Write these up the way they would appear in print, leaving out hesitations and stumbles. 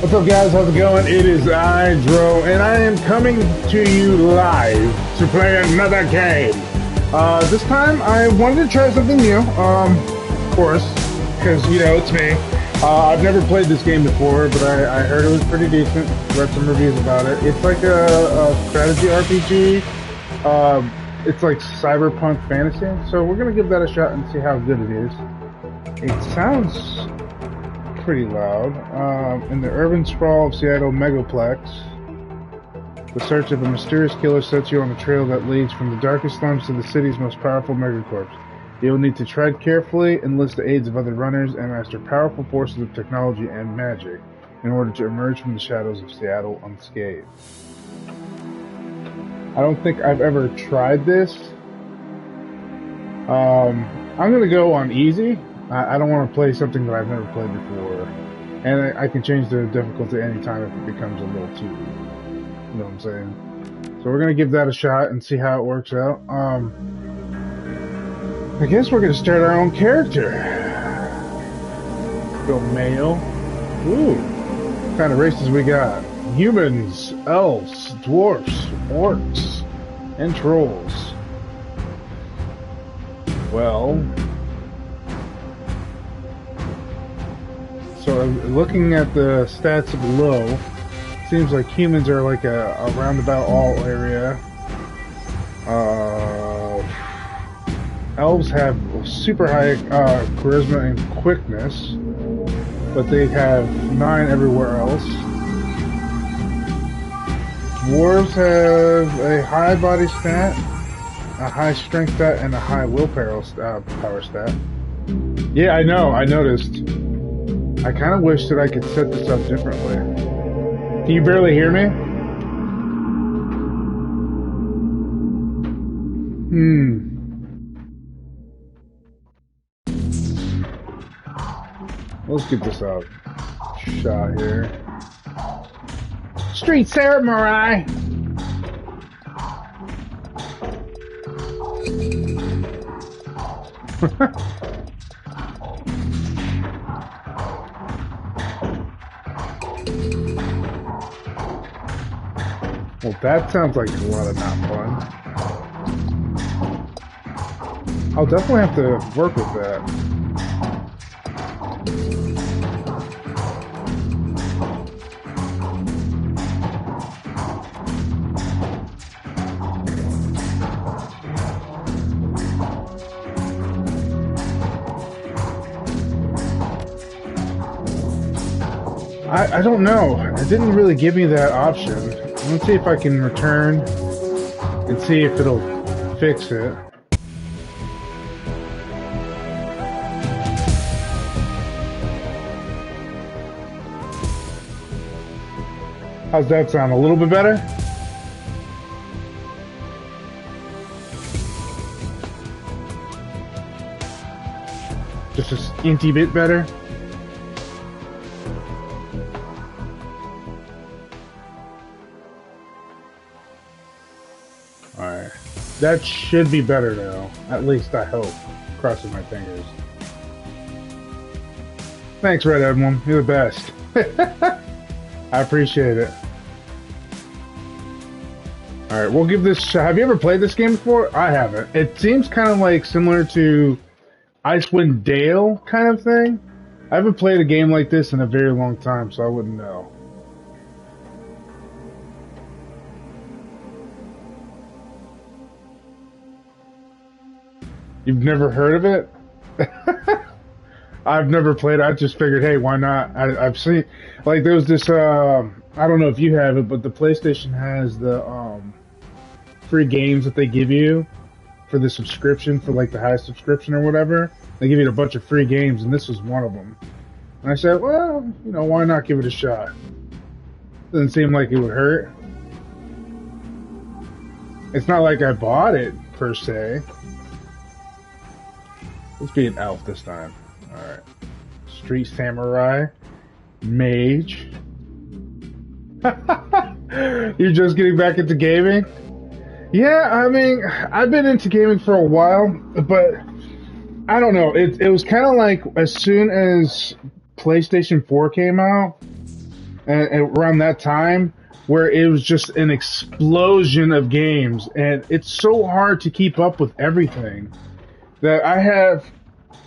What's up, guys? How's it going? It is Gen-Dro, and I am coming to you live to play another game. This time, I wanted to try something new, of course, because, you know, it's me. I've never played this game before, but I heard it was pretty decent. Read some reviews about it. It's like a strategy RPG. It's like cyberpunk fantasy, so we're going to give that a shot and see how good it is. It sounds pretty loud. In the urban sprawl of Seattle Megaplex, the search of a mysterious killer sets you on a trail that leads from the darkest slums to the city's most powerful megacorps. You'll need to tread carefully, enlist the aids of other runners, and master powerful forces of technology and magic in order to emerge from the shadows of Seattle unscathed. I don't think I've ever tried this. I'm gonna go on easy. I don't want to play something that I've never played before, and I can change the difficulty anytime if it becomes a little too, you know what I'm saying? So we're gonna give that a shot and see how it works out. I guess we're gonna start our own character. Let's go male. Ooh, what kind of races we got? Humans, elves, dwarfs, orcs, and trolls. Well, so looking at the stats below, seems like humans are like a roundabout all area. Elves have super high charisma and quickness, but they have 9 everywhere else. Dwarves have a high body stat, a high strength stat, and a high willpower power stat. Yeah, I know, I noticed. I kind of wish that I could set this up differently. Can you barely hear me? Let's get this out. Shot here. Street Samurai! Well, that sounds like a lot of not fun. I'll definitely have to work with that. I don't know. It didn't really give me that option. Let's see if I can return and see if it'll fix it. How's that sound? A little bit better? Just a inty bit better? Alright. That should be better now. At least I hope. Crossing my fingers. Thanks, Red Emblem. You're the best. I appreciate it. Alright, we'll give this a shot. Have you ever played this game before? I haven't. It seems kind of like similar to Icewind Dale kind of thing. I haven't played a game like this in a very long time, so I wouldn't know. You've never heard of it? I've never played it. I just figured, hey, why not? I've seen, like, there was this, I don't know if you have it, but the PlayStation has the free games that they give you for the subscription, for like the high subscription or whatever. They give you a bunch of free games, and this was one of them. And I said, well, you know, why not give it a shot? Doesn't seem like it would hurt. It's not like I bought it, per se. Let's be an elf this time. Alright. Street Samurai. Mage. You're just getting back into gaming? Yeah, I mean, I've been into gaming for a while, but I don't know. It was kind of like as soon as PlayStation 4 came out, and around that time where it was just an explosion of games, and it's so hard to keep up with everything that I have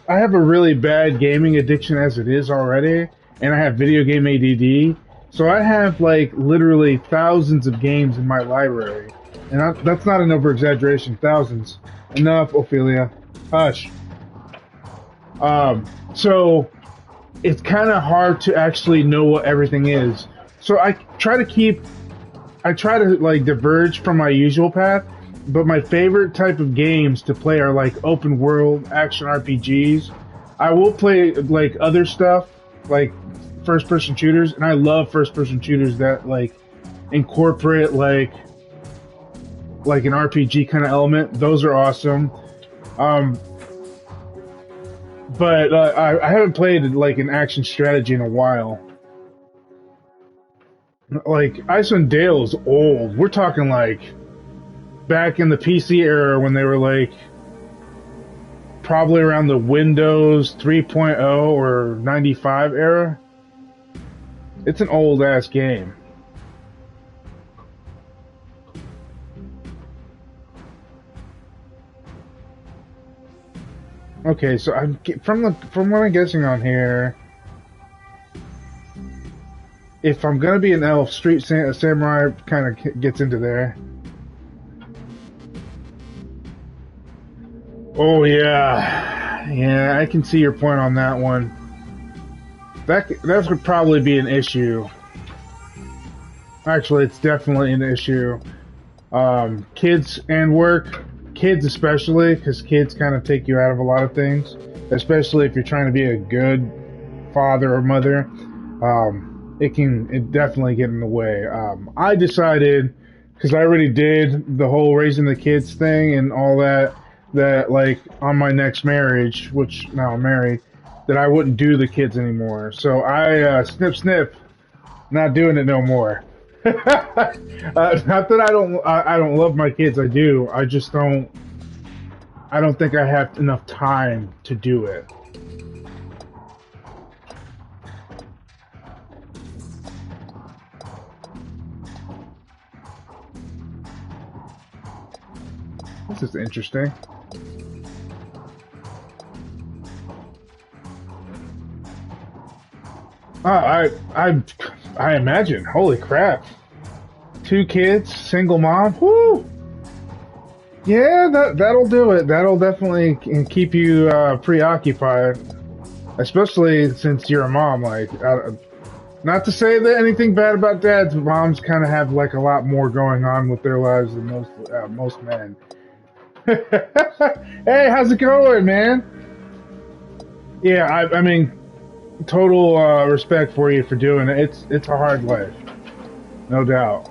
a really bad gaming addiction as it is already, and I have video game ADD. So I have like literally thousands of games in my library, and that's not an over-exaggeration. Thousands. Enough, Ophelia. Hush. So it's kind of hard to actually know what everything is. So I try to like diverge from my usual path, but my favorite type of games to play are like open world action RPGs. I will play like other stuff, like first person shooters, and I love first person shooters that like incorporate like an RPG kind of element. Those are awesome. But I haven't played like an action strategy in a while. Like Icewind Dale is old. We're talking like back in the PC era when they were like probably around the Windows 3.0 or 95 era. It's an old ass game. Okay, so I'm from what I'm guessing on here. If I'm gonna be an elf, Street Samurai kind of gets into there. Oh yeah, I can see your point on that one. That would probably be an issue. Actually, it's definitely an issue. Kids and work. Kids especially, because kids kind of take you out of a lot of things, especially if you're trying to be a good father or mother. It definitely get in the way. I decided, because I already did the whole raising the kids thing and all that like on my next marriage, which now I'm married, that I wouldn't do the kids anymore. So I snip, not doing it no more. Not that I don't love my kids. I do. I just don't. I don't think I have enough time to do it. This is interesting. I imagine. Holy crap! 2 kids, single mom. Woo! Yeah, that'll do it. That'll definitely keep you preoccupied, especially since you're a mom. Like, not to say that anything bad about dads, but moms kind of have like a lot more going on with their lives than most men. Hey, how's it going, man? Yeah, I mean, total respect for you for doing it. It's a hard life, no doubt.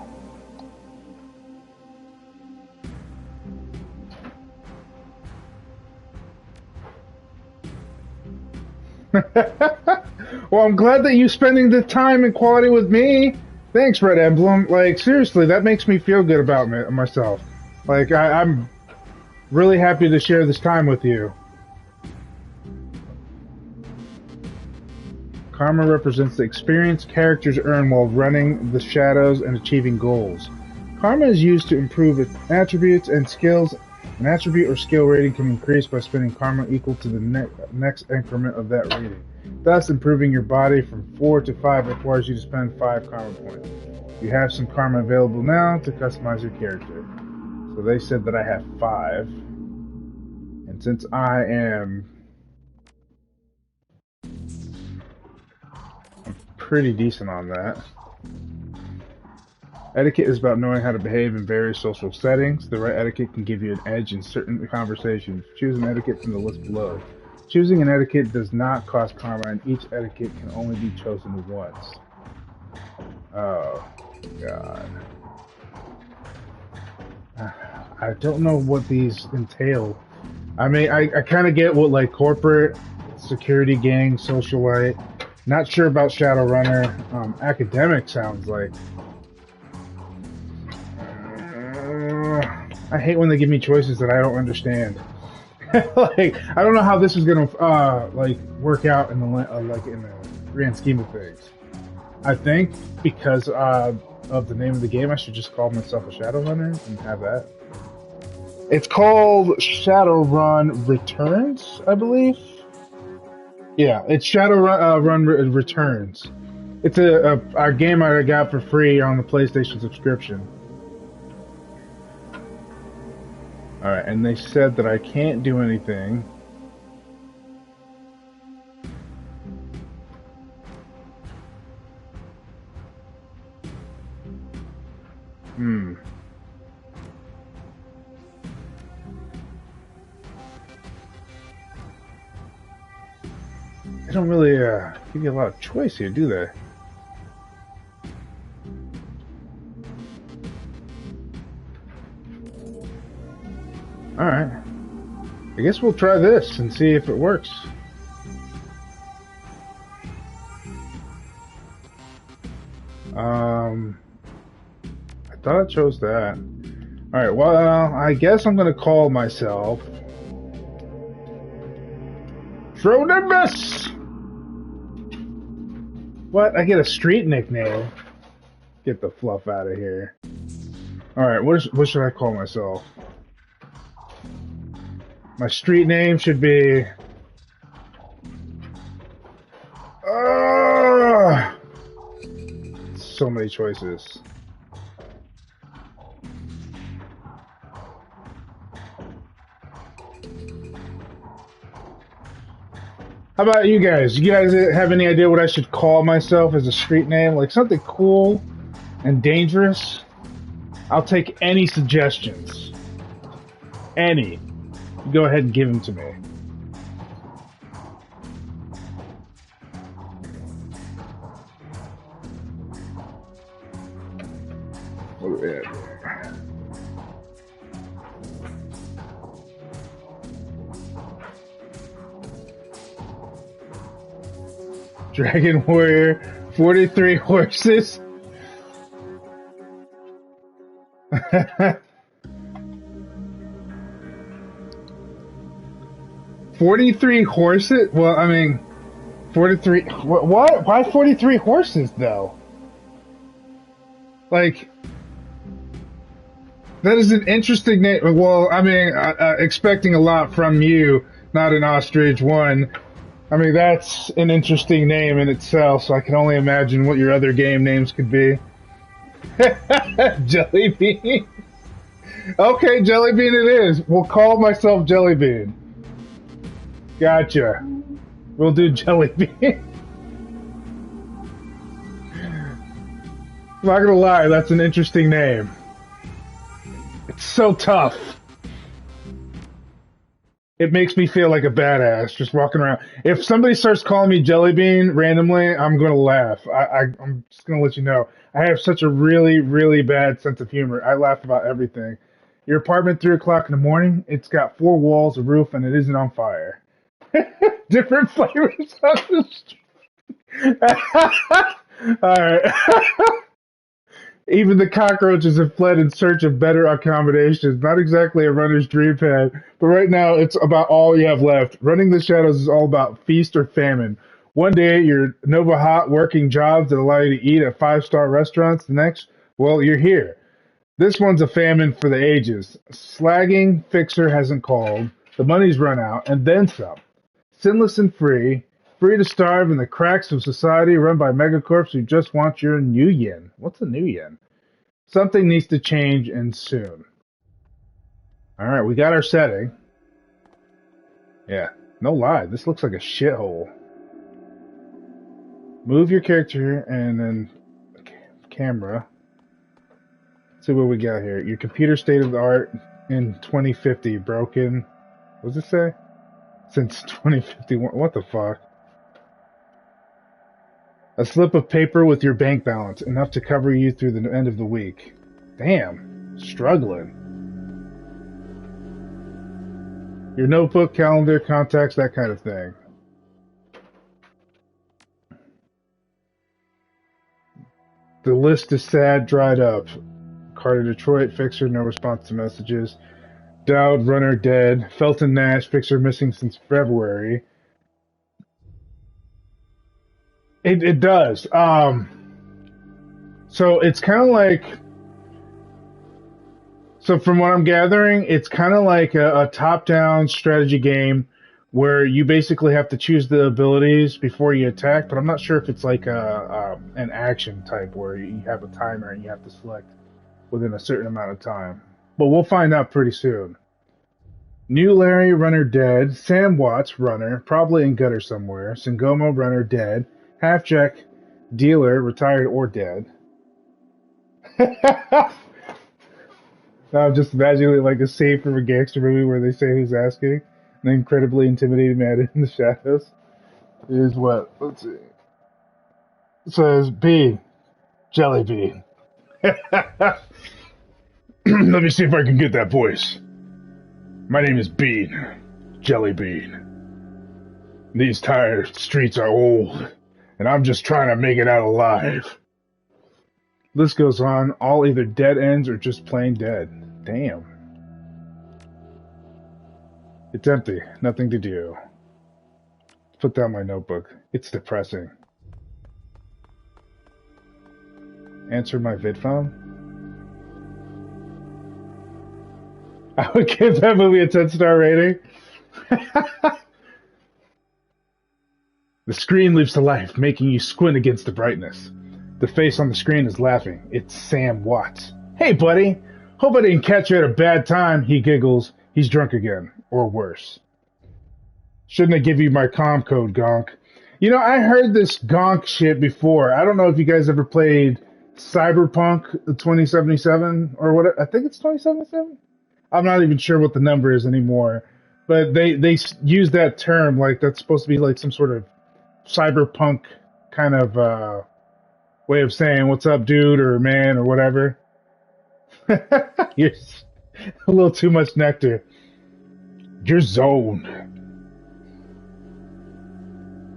Well, I'm glad that you're spending the time and quality with me. Thanks, Red Emblem. Like, seriously, that makes me feel good about myself. Like, I'm really happy to share this time with you. Karma represents the experience characters earn while running the shadows and achieving goals. Karma is used to improve attributes and skills. An attribute or skill rating can increase by spending karma equal to the next increment of that rating. Thus, improving your body from 4 to 5 requires you to spend 5 karma points. You have some karma available now to customize your character. So they said that I have 5. And since I am pretty decent on that. Etiquette is about knowing how to behave in various social settings. The right etiquette can give you an edge in certain conversations. Choose an etiquette from the list below. Choosing an etiquette does not cost karma, and each etiquette can only be chosen once. Oh, God. I don't know what these entail. I mean, I kind of get what, like, corporate, security gang, socialite. Not sure about Shadowrunner. Academic sounds like... I hate when they give me choices that I don't understand. Like, I don't know how this is gonna like work out in the in the grand scheme of things. I think because of the name of the game, I should just call myself a Shadowrunner and have that. It's called Shadowrun Returns, I believe. Yeah, it's Shadowrun Returns. It's a game I got for free on the PlayStation subscription. Alright, and they said that I can't do anything. They don't really give you a lot of choice here, do they? Alright. I guess we'll try this and see if it works. I thought I chose that. Alright, well, I guess I'm gonna call myself Tronimbus! What? I get a street nickname. Get the fluff out of here. Alright, what should I call myself? My street name should be... so many choices. How about you guys? You guys have any idea what I should call myself as a street name? Like something cool and dangerous? I'll take any suggestions. Any. Go ahead and give them to me. Oh, yeah. Dragon Warrior, 43 horses. 43 horses? Well, I mean, 43... What? Why 43 horses, though? Like... That is an interesting name. Well, I mean, expecting a lot from you, not an ostrich one. I mean, that's an interesting name in itself, so I can only imagine what your other game names could be. Jellybean. Okay, Jellybean it is. We'll call myself Jellybean. Gotcha. We'll do Jellybean. I'm not gonna lie, that's an interesting name. It's so tough. It makes me feel like a badass just walking around. If somebody starts calling me Jellybean randomly, I'm gonna laugh. I'm just gonna let you know. I have such a really, really bad sense of humor. I laugh about everything. Your apartment, 3 o'clock in the morning. It's got 4 walls, a roof, and it isn't on fire. Different flavors on the street. Alright. Even the cockroaches have fled in search of better accommodations. Not exactly a runner's dream pad, but right now it's about all you have left. Running the Shadows is all about feast or famine. One day you're Nova Hot working jobs that allow you to eat at 5-star restaurants. The next, well, you're here. This one's a famine for the ages. Slagging fixer hasn't called. The money's run out, and then some. Sinless and free. Free to starve in the cracks of society run by megacorps who just want your new yen. What's a new yen? Something needs to change and soon. Alright, we got our setting. Yeah, no lie, this looks like a shithole. Move your character and then camera. Let's see what we got here. Your computer state of the art in 2050 broken. What does it say? Since 2051. What the fuck? A slip of paper with your bank balance, enough to cover you through the end of the week. Damn, struggling. Your notebook, calendar, contacts, that kind of thing. The list is sad, dried up. Carter Detroit, fixer, no response to messages. Dowd, runner, dead. Felton Nash, fixer, missing since February. It does. So it's kind of like, so from what I'm gathering, it's kind of like a top-down strategy game where you basically have to choose the abilities before you attack, but I'm not sure if it's like an action type where you have a timer and you have to select within a certain amount of time. But we'll find out pretty soon. New Larry, runner dead. Sam Watts, runner, probably in gutter somewhere. Sangomo, runner dead. Halfjack, dealer, retired or dead. I'm just imagining like a scene from a gangster movie where they say who's asking. An incredibly intimidating man in the shadows. Is what? Let's see. It says B. Jelly bean. Let me see if I can get that voice. My name is Bean. Jelly Bean. These tired streets are old, and I'm just trying to make it out alive. List goes on, all either dead ends or just plain dead. Damn. It's empty. Nothing to do. Put down my notebook. It's depressing. Answer my vid phone? I would give that movie a 10-star rating. The screen leaps to life, making you squint against the brightness. The face on the screen is laughing. It's Sam Watts. Hey, buddy. Hope I didn't catch you at a bad time, he giggles. He's drunk again. Or worse. Shouldn't I give you my comm code, Gonk? You know, I heard this Gonk shit before. I don't know if you guys ever played Cyberpunk 2077 or what. I think it's 2077? I'm not even sure what the number is anymore. But they use that term like that's supposed to be like some sort of cyberpunk kind of way of saying what's up, dude, or man, or whatever. You're a little too much nectar. You're zoned.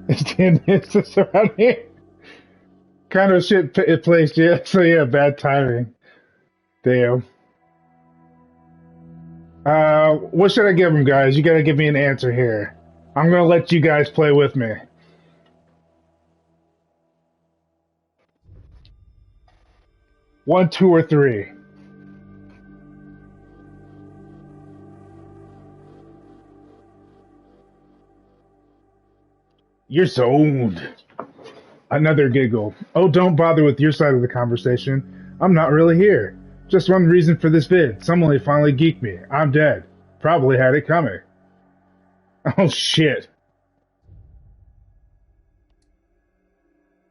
It's just around here. Kind of shit place, yeah. So yeah, bad timing. Damn. What should I give them, guys? You gotta give me an answer here. I'm gonna let you guys play with me. One, two, or three. You're zoned. Another giggle. Oh, don't bother with your side of the conversation. I'm not really here. Just one reason for this vid. Someone finally geeked me. I'm dead. Probably had it coming. Oh, shit.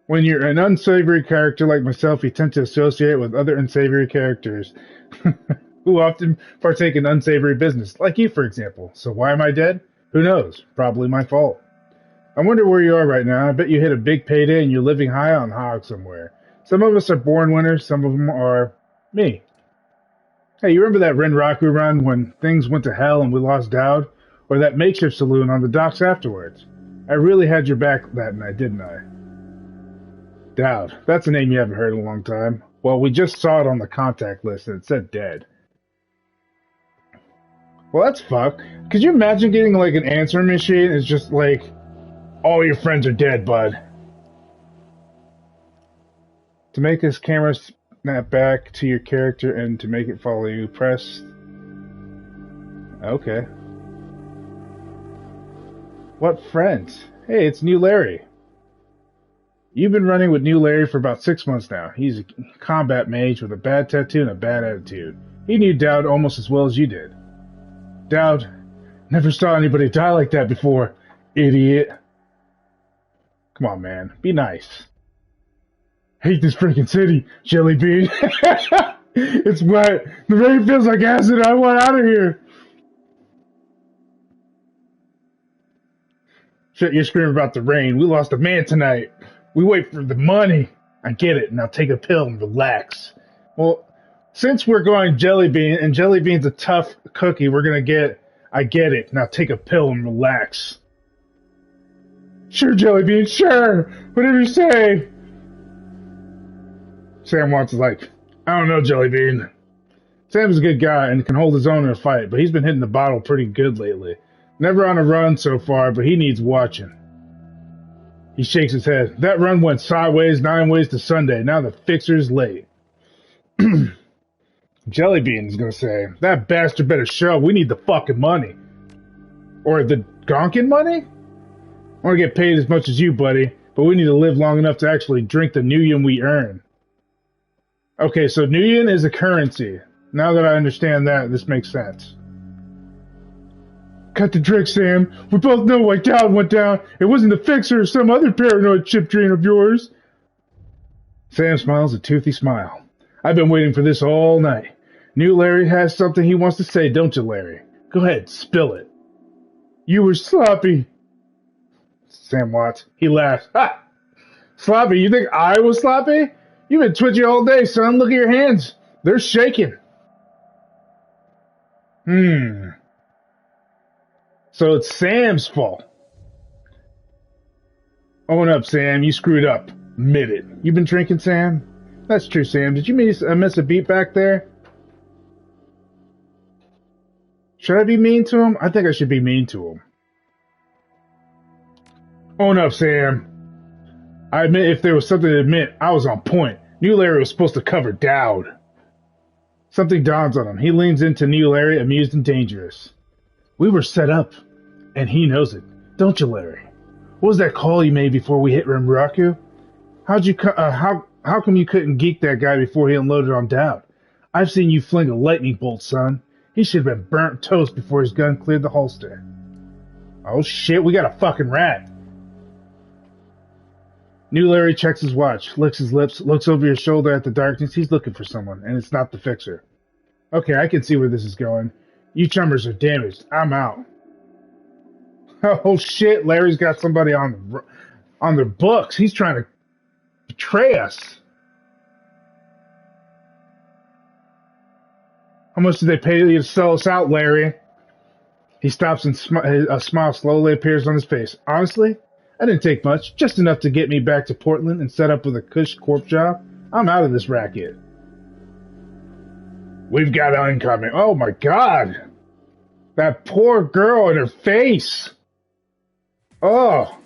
When you're an unsavory character like myself, you tend to associate with other unsavory characters who often partake in unsavory business, like you, for example. So why am I dead? Who knows? Probably my fault. I wonder where you are right now. I bet you hit a big payday and you're living high on hog somewhere. Some of us are born winners, some of them are me. Hey, you remember that Renraku run when things went to hell and we lost Dowd? Or that makeshift saloon on the docks afterwards? I really had your back that night, didn't I? Dowd. That's a name you haven't heard in a long time. Well, we just saw it on the contact list and it said dead. Well, that's fucked. Could you imagine getting like an answering machine? It's just like, all your friends are dead, bud. To make this camera snap back to your character and to make it follow you, press... Okay. What friends? Hey, it's New Larry. You've been running with New Larry for about 6 months now. He's a combat mage with a bad tattoo and a bad attitude. He knew Dowd almost as well as you did. Dowd, never saw anybody die like that before, idiot. Come on, man. Be nice. Hate this freaking city, Jelly Bean. It's wet. The rain feels like acid. I want out of here. Shit, you're screaming about the rain. We lost a man tonight. We wait for the money. I get it. Now take a pill and relax. Well, since we're going Jelly Bean, and Jelly Bean's a tough cookie, we're going to get, I get it. Now take a pill and relax. Sure, Jelly Bean, sure. Whatever you say. Sam Watts is like, I don't know, Jelly Bean. Sam's a good guy and can hold his own in a fight, but he's been hitting the bottle pretty good lately. Never on a run so far, but he needs watching. He shakes his head. That run went sideways 9 ways to Sunday. Now the fixer's late. Jellybean's gonna say, that bastard better show. We need the fucking money. Or the gonkin money? I want to get paid as much as you, buddy, but we need to live long enough to actually drink the Nuyen we earn. Okay, so Nuyen is a currency. Now that I understand that, this makes sense. Cut the drink, Sam. We both know why Dowd went down. It wasn't the fixer or some other paranoid chip drain of yours. Sam smiles a toothy smile. I've been waiting for this all night. New Larry has something he wants to say, don't you, Larry? Go ahead, spill it. You were sloppy. Sam Watts. He laughs. Ha! Sloppy? You think I was sloppy? You've been twitchy all day, son. Look at your hands. They're shaking. So it's Sam's fault. Own up, Sam. You screwed up. Admit it. You've been drinking, Sam? That's true, Sam. Did you miss a beat back there? Should I be mean to him? I think I should be mean to him. Own up, Sam. I admit if there was something to admit, I was on point. New Larry was supposed to cover Dowd. Something dawns on him. He leans into New Larry, amused and dangerous. We were set up, and he knows it. Don't you, Larry? What was that call you made before we hit Rimraku? How come you couldn't geek that guy before he unloaded on Dowd? I've seen you fling a lightning bolt, son. He should have been burnt toast before his gun cleared the holster. Oh shit, we got a fucking rat. New Larry checks his watch, licks his lips, looks over his shoulder at the darkness. He's looking for someone, and it's not the fixer. Okay, I can see where this is going. You chummers are damaged. I'm out. Oh shit, Larry's got somebody on their books. He's trying to betray us. How much did they pay you to sell us out, Larry? He stops and a smile slowly appears on his face. Honestly, I didn't take much. Just enough to get me back to Portland and set up with a cush corp job. I'm out of this racket. We've got incoming. Oh my god. That poor girl and her face. Oh.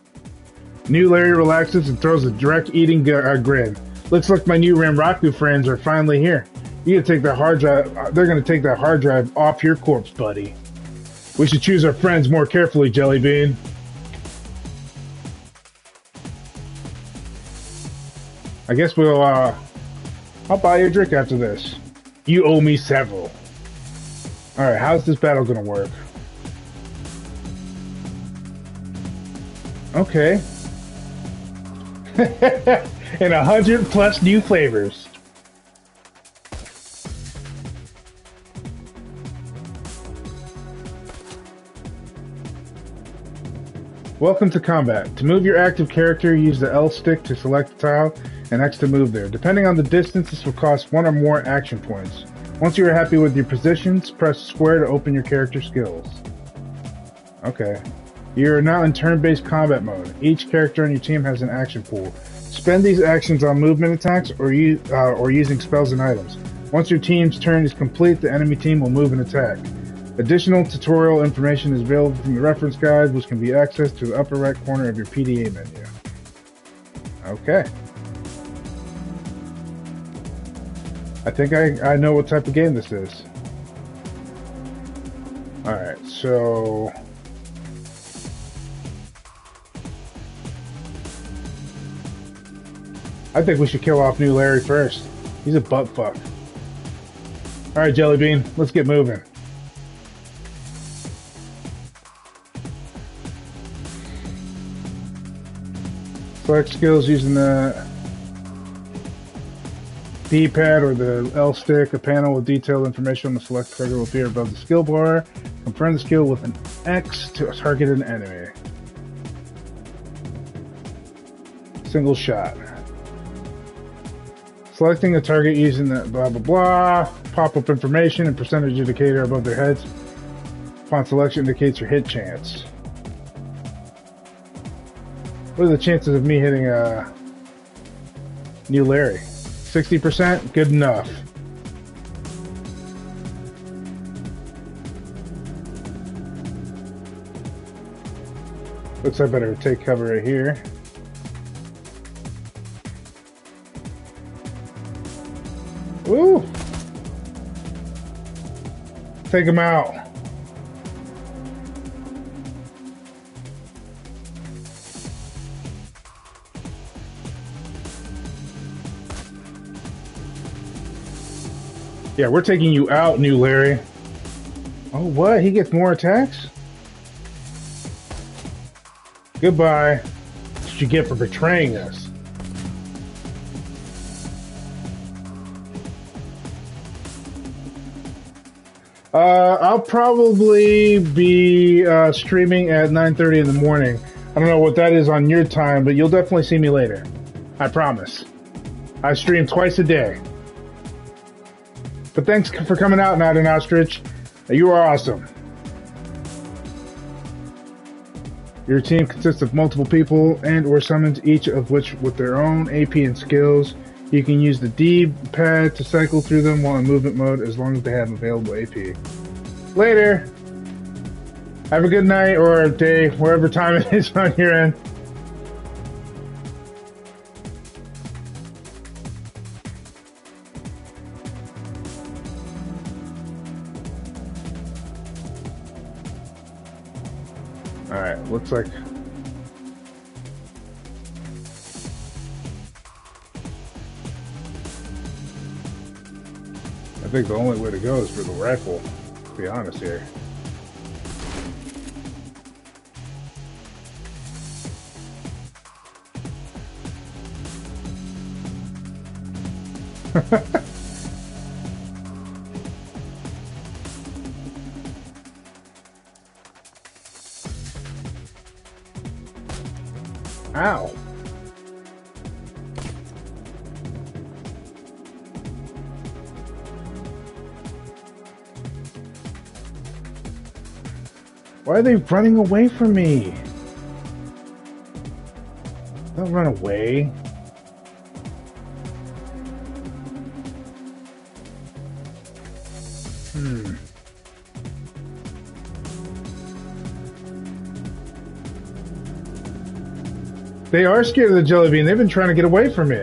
New Larry relaxes and throws a direct eating grin. Looks like my new Rimraku friends are finally here. You gotta take that hard drive. They're gonna take that hard drive off your corpse, buddy. We should choose our friends more carefully, Jellybean. I guess we'll, I'll buy you a drink after this. You owe me several. Alright, how's this battle gonna work? Okay. And 100+ new flavors. Welcome to combat. To move your active character, use the L stick to select the tile and X to move there. Depending on the distance, this will cost 1 or more action points. Once you are happy with your positions, press square to open your character skills. Okay. You are now in turn-based combat mode. Each character on your team has an action pool. Spend these actions on movement attacks or using spells and items. Once your team's turn is complete, the enemy team will move and attack. Additional tutorial information is available from the reference guide, which can be accessed to the upper right corner of your PDA menu. Okay. I think I know what type of game this is. Alright, so... I think we should kill off New Larry first. He's a butt fuck. Alright, Jellybean, let's get moving. Select skills using the D-pad or the L stick. A panel with detailed information on the select trigger will appear above the skill bar. Confirm the skill with an X to target an enemy. Single shot. Selecting a target using the blah blah blah. Pop-up information and percentage indicator above their heads. Upon selection indicates your hit chance. What are the chances of me hitting a New Larry? 60%? Good enough. Looks like I better take cover right here. Ooh! Take him out. Yeah, we're taking you out, New Larry. Oh, what? He gets more attacks? Goodbye. What you get for betraying us? I'll probably be streaming at 9:30 in the morning. I don't know what that is on your time, but you'll definitely see me later. I promise. I stream twice a day. But thanks for coming out, Night and Ostrich. You are awesome. Your team consists of multiple people and or summons, each of which with their own AP and skills. You can use the D-pad to cycle through them while in movement mode as long as they have available AP. Later! Have a good night or day, wherever time it is on your end. Alright, looks like... I think the only way to go is for the rifle, to be honest here. Ow. Why are they running away from me? Don't run away. They are scared of the jelly bean. They've been trying to get away from me.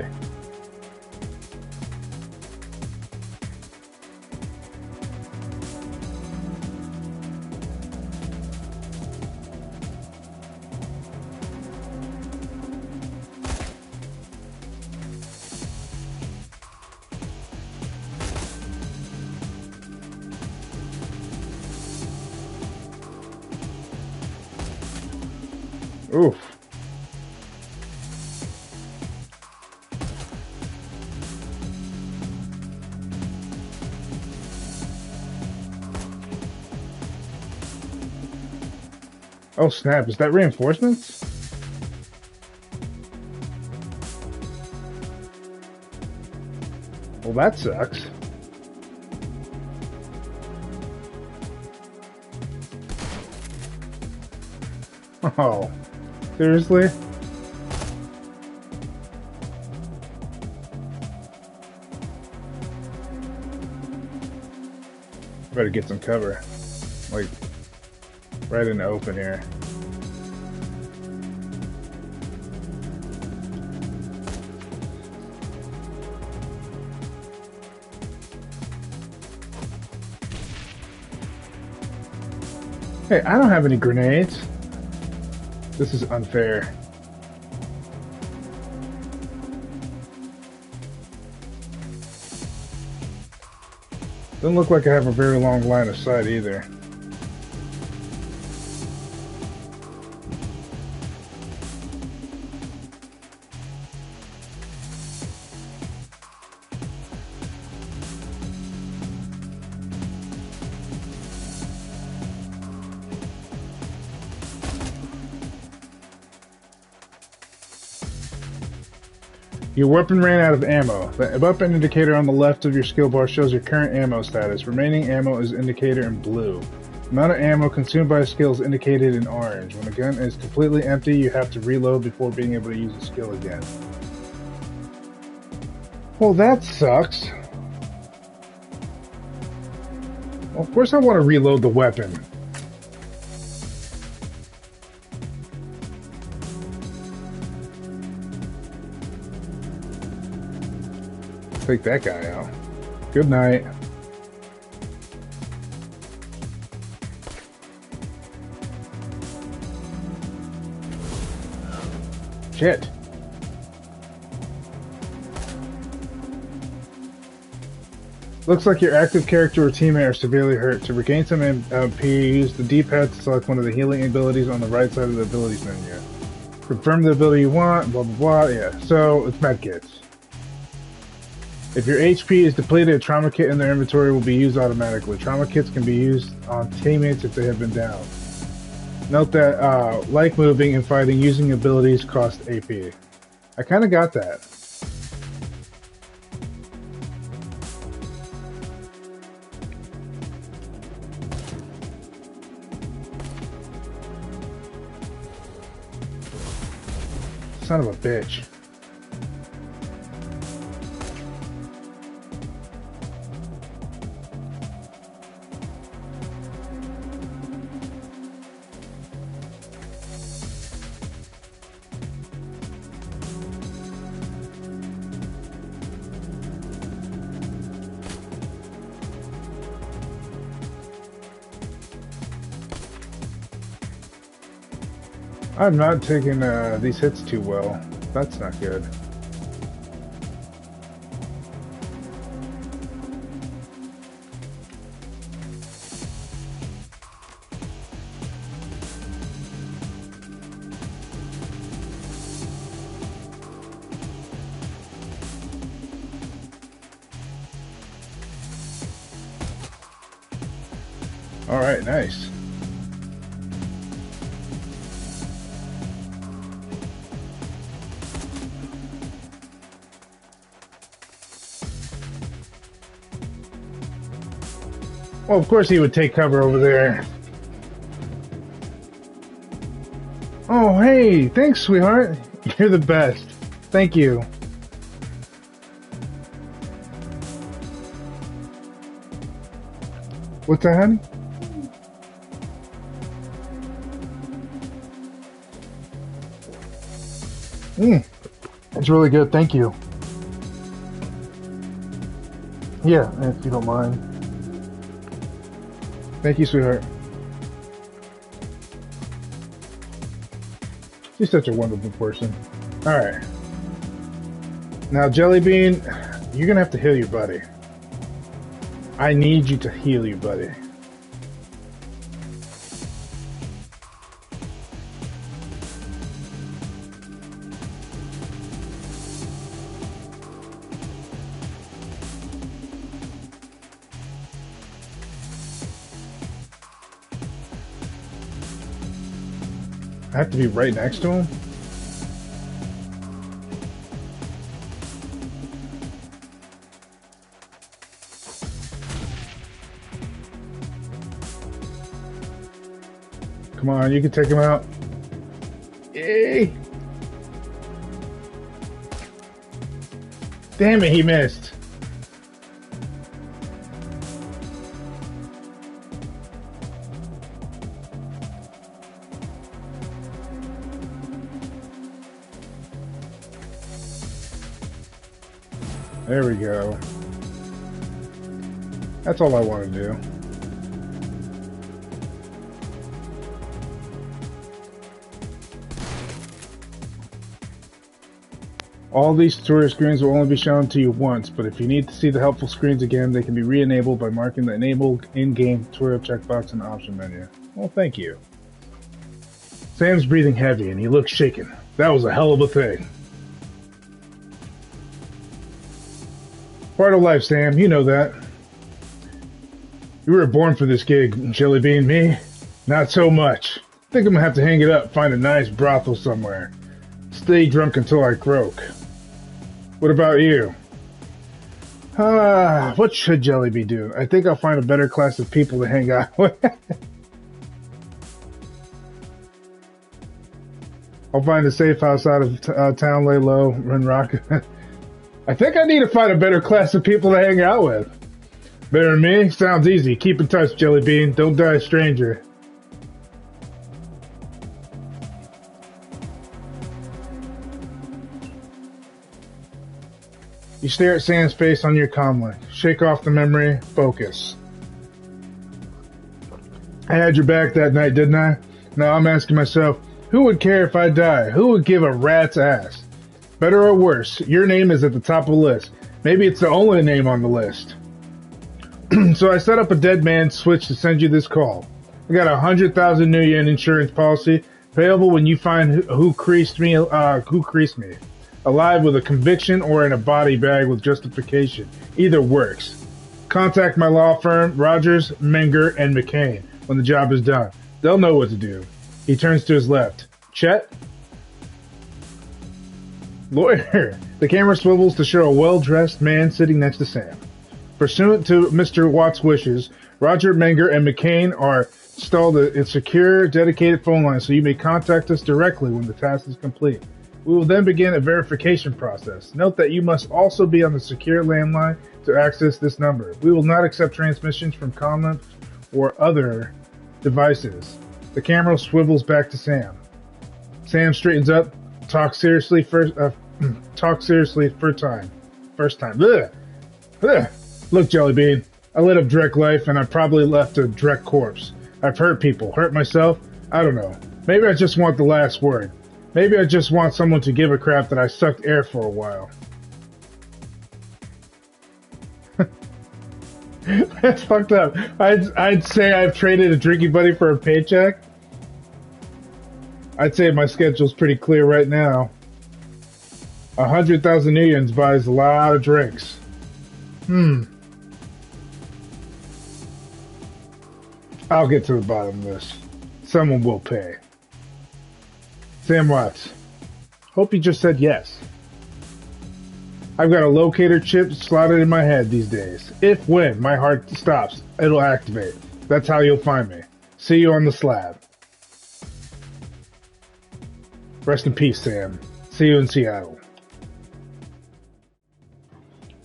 Oof. Oh snap, is that reinforcements? Well, that sucks. Oh, seriously? Better get some cover. Like, right in the open here. Hey, I don't have any grenades. This is unfair. Doesn't look like I have a very long line of sight either. Your weapon ran out of ammo. The weapon indicator on the left of your skill bar shows your current ammo status. Remaining ammo is indicated in blue. The amount of ammo consumed by a skill is indicated in orange. When the gun is completely empty, you have to reload before being able to use the skill again. Well, that sucks. Well, of course I want to reload the weapon. Take that guy out. Good night. Shit. Looks like your active character or teammate are severely hurt. To regain some MP, use the D-pad to select one of the healing abilities on the right side of the abilities menu. Confirm the ability you want, blah blah blah, yeah. So, it's medkits. If your HP is depleted, a trauma kit in their inventory will be used automatically. Trauma kits can be used on teammates if they have been down. Note that, like moving and fighting, using abilities cost AP. I kinda got that. Son of a bitch. I'm not taking these hits too well. That's not good. All right, nice. Well, of course he would take cover over there. Oh, hey, thanks, sweetheart. You're the best. Thank you. What's that, honey? It's really good, thank you. Yeah, if you don't mind. Thank you, sweetheart. She's such a wonderful person. Alright. Now, Jellybean, you're gonna have to heal your buddy. I need you to heal your buddy. I have to be right next to him? Come on, you can take him out. Yay! Damn it, he missed. There we go. That's all I want to do. All these tutorial screens will only be shown to you once, but if you need to see the helpful screens again, they can be re-enabled by marking the Enable in-game tutorial checkbox in the option menu. Well, thank you. Sam's breathing heavy and he looks shaken. That was a hell of a thing. Part of life, Sam. You know that. You were born for this gig, Jellybean. Me? Not so much. Think I'm gonna have to hang it up, find a nice brothel somewhere. Stay drunk until I croak. What about you? What should Jellybean do? I think I'll find a better class of people to hang out with. I'll find a safe house out of town, lay low, run rock. I think I need to find a better class of people to hang out with. Better than me? Sounds easy. Keep in touch, Jellybean. Don't die a stranger. You stare at Sam's face on your comlink. Shake off the memory. Focus. I had your back that night, didn't I? Now I'm asking myself, who would care if I die? Who would give a rat's ass? Better or worse, your name is at the top of the list. Maybe it's the only name on the list. So I set up a dead man switch to send you this call. I got 100,000 New Yen insurance policy, payable when you find who creased me, alive with a conviction or in a body bag with justification. Either works. Contact my law firm, Rogers, Menger, and McCain, when the job is done. They'll know what to do. He turns to his left. Chet? Lawyer. The camera swivels to show a well-dressed man sitting next to Sam. Pursuant to Mr. Watt's wishes, Roger, Menger, and McCain are installed a secure, dedicated phone line so you may contact us directly when the task is complete. We will then begin a verification process. Note that you must also be on the secure landline to access this number. We will not accept transmissions from comments or other devices. The camera swivels back to Sam. Sam straightens up. Talk seriously first time. Ugh. Ugh. Look, Jellybean, I lit up Drek life and I probably left a Drek corpse. I've hurt people, hurt myself. I don't know. Maybe I just want the last word. Maybe I just want someone to give a crap that I sucked air for a while. That's fucked up. I'd say I've traded a drinking buddy for a paycheck. I'd say my schedule's pretty clear right now. 100,000 Indians buys a lot of drinks. I'll get to the bottom of this. Someone will pay. Sam Watts. Hope you just said yes. I've got a locator chip slotted in my head these days. If when my heart stops, it'll activate. That's how you'll find me. See you on the slab. Rest in peace, Sam. See you in Seattle.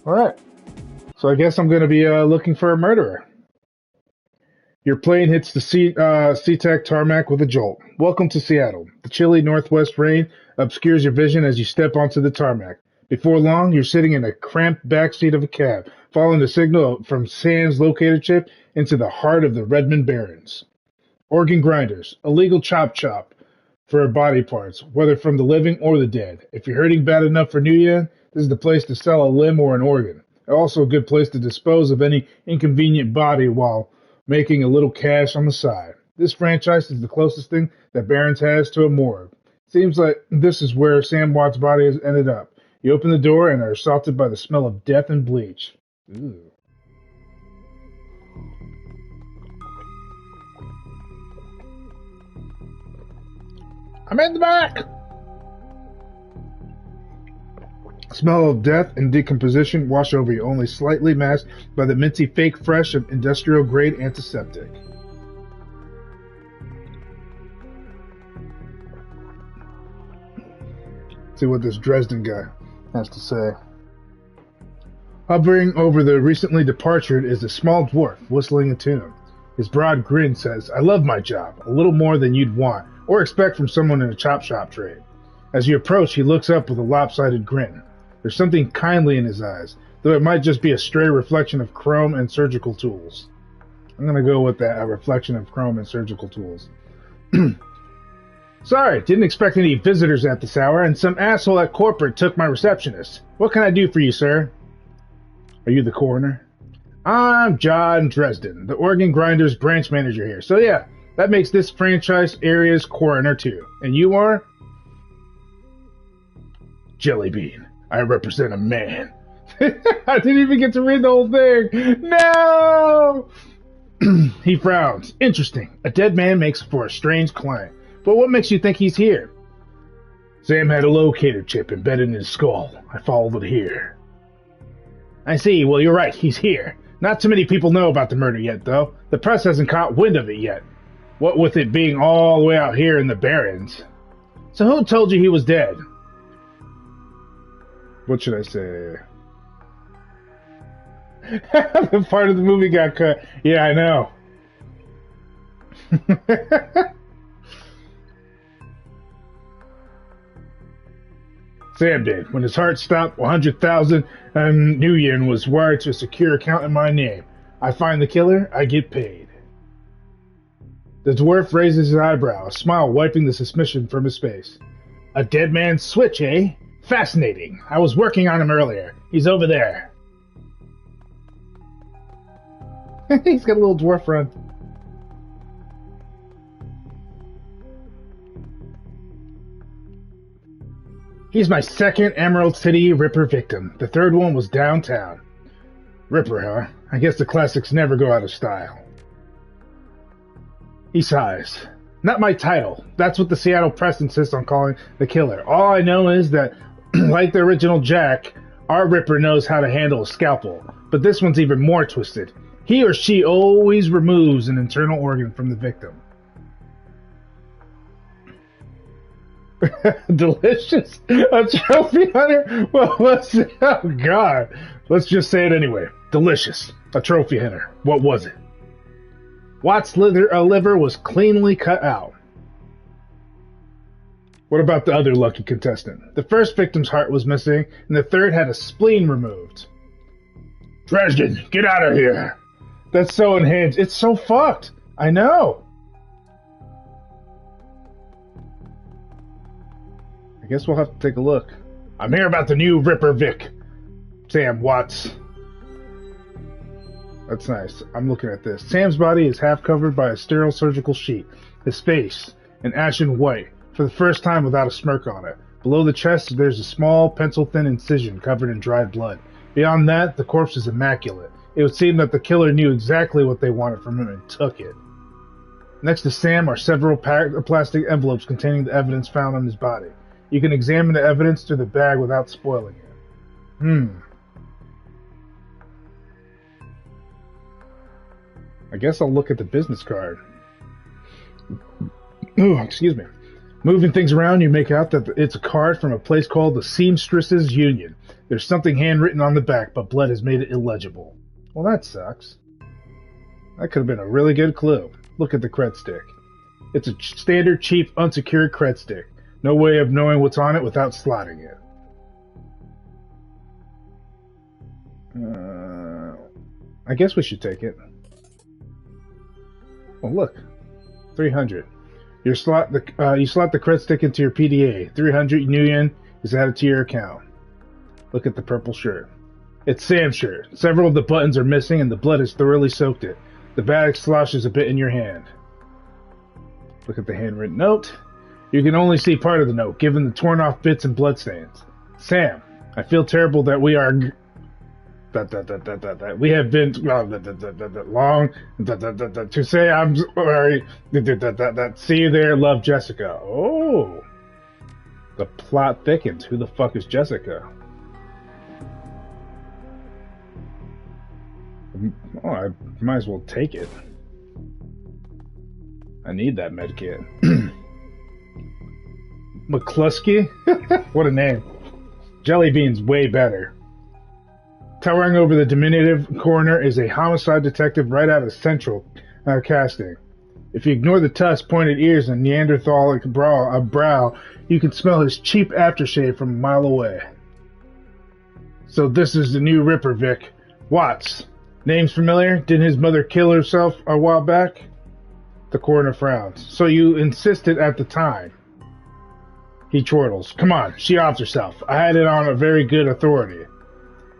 Alright. So I guess I'm going to be looking for a murderer. Your plane hits the SeaTac tarmac with a jolt. Welcome to Seattle. The chilly northwest rain obscures your vision as you step onto the tarmac. Before long, you're sitting in a cramped backseat of a cab, following the signal from Sam's locator chip into the heart of the Redmond Barrens. Organ grinders, illegal chop for body parts, whether from the living or the dead. If you're hurting bad enough for New Yen, this is the place to sell a limb or an organ. Also a good place to dispose of any inconvenient body while making a little cash on the side. This franchise is the closest thing that Barron's has to a morgue. Seems like this is where Sam Watt's body has ended up. You open the door and are assaulted by the smell of death and bleach. Ooh. I'm in the back! Smell of death and decomposition wash over you, only slightly masked by the minty fake fresh of industrial-grade antiseptic. See what this Dresden guy has to say. Hovering over the recently departured is a small dwarf whistling a tune. His broad grin says, I love my job, a little more than you'd want or expect from someone in a chop shop trade. As you approach, he looks up with a lopsided grin. There's something kindly in his eyes, though it might just be a stray reflection of chrome and surgical tools. I'm going to go with that, a reflection of chrome and surgical tools. Sorry, didn't expect any visitors at this hour, and some asshole at corporate took my receptionist. What can I do for you, sir? Are you the coroner? I'm John Dresden, the organ grinders branch manager here. So yeah, that makes this franchise area's coroner too. And you are? Jellybean. I represent a man. I didn't even get to read the whole thing. No! He frowns. Interesting. A dead man makes for a strange client. But what makes you think he's here? Sam had a locator chip embedded in his skull. I followed it here. I see. Well, you're right. He's here. Not too many people know about the murder yet, though. The press hasn't caught wind of it yet. What with it being all the way out here in the Barrens. So who told you he was dead? What should I say? The part of the movie got cut. Yeah, I know. Sam did. When his heart stopped, 100,000 Nuyen was wired to a secure account in my name. I find the killer, I get paid. The dwarf raises his eyebrow, a smile wiping the suspicion from his face. A dead man's switch, eh? Fascinating. I was working on him earlier. He's over there. He's got a little dwarf run. He's my second Emerald City Ripper victim. The third one was downtown. Ripper, huh? I guess the classics never go out of style. He sighs. Not my title. That's what the Seattle press insists on calling the killer. All I know is that, like the original Jack, our Ripper knows how to handle a scalpel. But this one's even more twisted. He or she always removes an internal organ from the victim. Delicious? A trophy hunter? Well, oh God. Let's just say it anyway. Delicious. A trophy hunter. What was it? Watt's liver was cleanly cut out. What about the other lucky contestant? The first victim's heart was missing, and the third had a spleen removed. Dresden, get out of here! That's so unhinged. It's so fucked. I know. I guess we'll have to take a look. I'm here about the new Ripper Vic. Sam Watts. That's nice. I'm looking at this. Sam's body is half covered by a sterile surgical sheet. His face, an ashen white, for the first time without a smirk on it. Below the chest, there's a small, pencil-thin incision covered in dried blood. Beyond that, the corpse is immaculate. It would seem that the killer knew exactly what they wanted from him and took it. Next to Sam are several plastic envelopes containing the evidence found on his body. You can examine the evidence through the bag without spoiling it. I guess I'll look at the business card. Oh, excuse me. Moving things around, you make out that it's a card from a place called the Seamstresses Union. There's something handwritten on the back, but blood has made it illegible. Well, that sucks. That could have been a really good clue. Look at the cred stick. It's a standard, cheap, unsecured cred stick. No way of knowing what's on it without slotting it. I guess we should take it. Oh, look. 300. You slot the cred stick into your PDA. 300 Nuyen is added to your account. Look at the purple shirt. It's Sam's shirt. Several of the buttons are missing and the blood has thoroughly soaked it. The bag sloshes a bit in your hand. Look at the handwritten note. You can only see part of the note, given the torn off bits and bloodstains. Sam, I feel terrible that we are... We have been long to say I'm sorry. See you there, love, Jessica. Oh, the plot thickens. Who the fuck is Jessica? Oh, I might as well take it. I need that med kit. McCluskey? What a name. Jellybean's way better. Towering over the diminutive coroner is a homicide detective right out of Central casting. If you ignore the tusk, pointed ears, and Neanderthalic brow, you can smell his cheap aftershave from a mile away. So this is the new Ripper, Vic. Watts. Name's familiar? Didn't his mother kill herself a while back? The coroner frowns. So you insisted at the time. He chortles. Come on, she offs herself. I had it on a very good authority.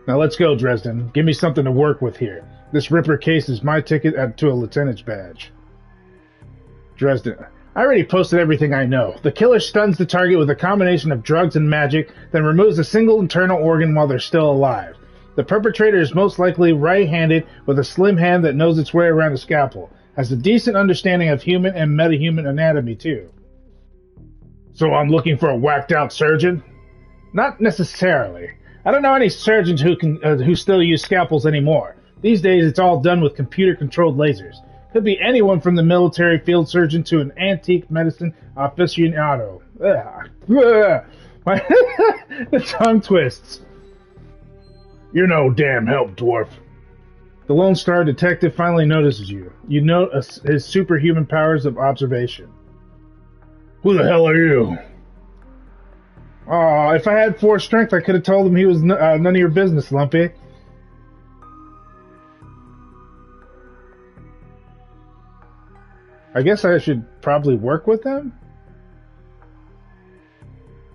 Now let's go, Dresden. Give me something to work with here. This Ripper case is my ticket to a lieutenant's badge. Dresden. I already posted everything I know. The killer stuns the target with a combination of drugs and magic, then removes a single internal organ while they're still alive. The perpetrator is most likely right-handed with a slim hand that knows its way around a scalpel. Has a decent understanding of human and metahuman anatomy, too. So I'm looking for a whacked-out surgeon? Not necessarily. I don't know any surgeons who still use scalpels anymore. These days, it's all done with computer-controlled lasers. Could be anyone from the military field surgeon to an antique medicine aficionado. The tongue twists. You're no damn help, dwarf. The Lone Star detective finally notices you. You note his superhuman powers of observation. Who the hell are you? Oh, if I had 4 strength, I could have told him he was none of your business, Lumpy. I guess I should probably work with them?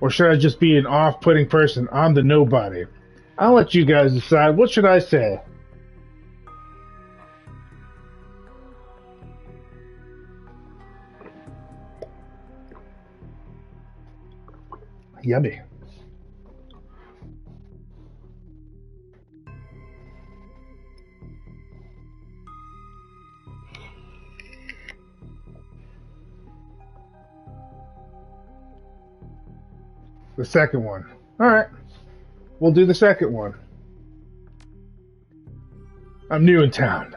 Or should I just be an off-putting person? I'm the nobody. I'll let you guys decide. What should I say? Yummy. The second one. Alright. We'll do the second one. I'm new in town.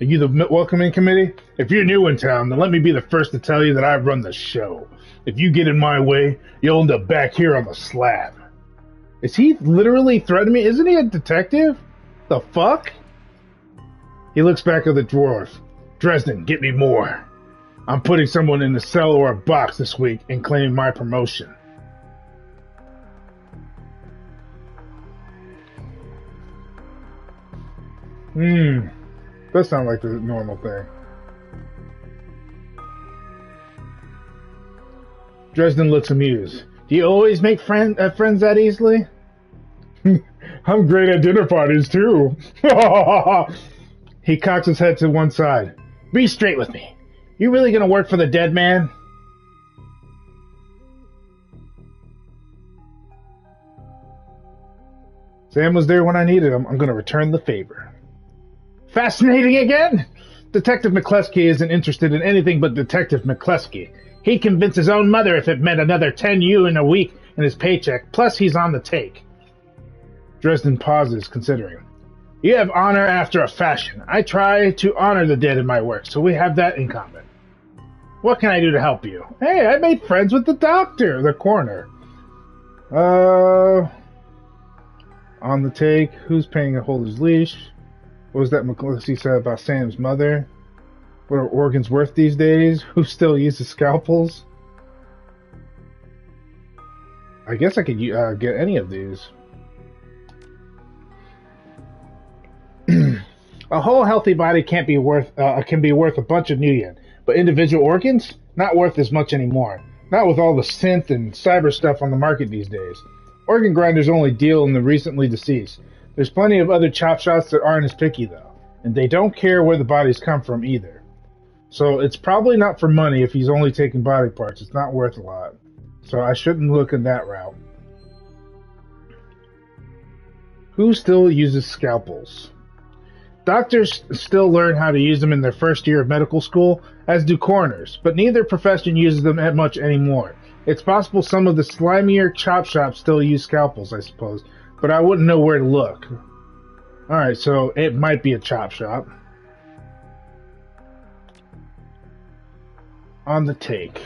Are you the welcoming committee? If you're new in town, then let me be the first to tell you that I run the show. If you get in my way, you'll end up back here on the slab. Is he literally threatening me? Isn't he a detective? The fuck? He looks back at the dwarf. Dresden, get me more. I'm putting someone in the cell or a box this week and claiming my promotion. That sounds like the normal thing. Dresden looks amused. Do you always make friends that easily? I'm great at dinner parties, too. He cocks his head to one side. Be straight with me. You really gonna work for the dead man? Sam was there when I needed him. I'm gonna return the favor. Fascinating again? Detective McCluskey isn't interested in anything but Detective McCluskey. He'd convince his own mother if it meant another 10 U in a week in his paycheck, plus he's on the take. Dresden pauses, considering. You have honor after a fashion. I try to honor the dead in my work, so we have that in common. What can I do to help you? Hey, I made friends with the doctor, the coroner. On the take, who's paying a holder's leash? What was that McCluskey said about Sam's mother? What are organs worth these days? Who still uses scalpels? I guess I could get any of these. A whole healthy body can be worth a bunch of new yen, but individual organs not worth as much anymore. Not with all the synth and cyber stuff on the market these days. Organ grinders only deal in the recently deceased. There's plenty of other chop shops that aren't as picky though, and they don't care where the bodies come from either. So it's probably not for money if he's only taking body parts. It's not worth a lot. So I shouldn't look in that route. Who still uses scalpels? Doctors still learn how to use them in their first year of medical school, as do coroners, but neither profession uses them that much anymore. It's possible some of the slimier chop shops still use scalpels, I suppose, but I wouldn't know where to look. Alright, so it might be a chop shop. On the take.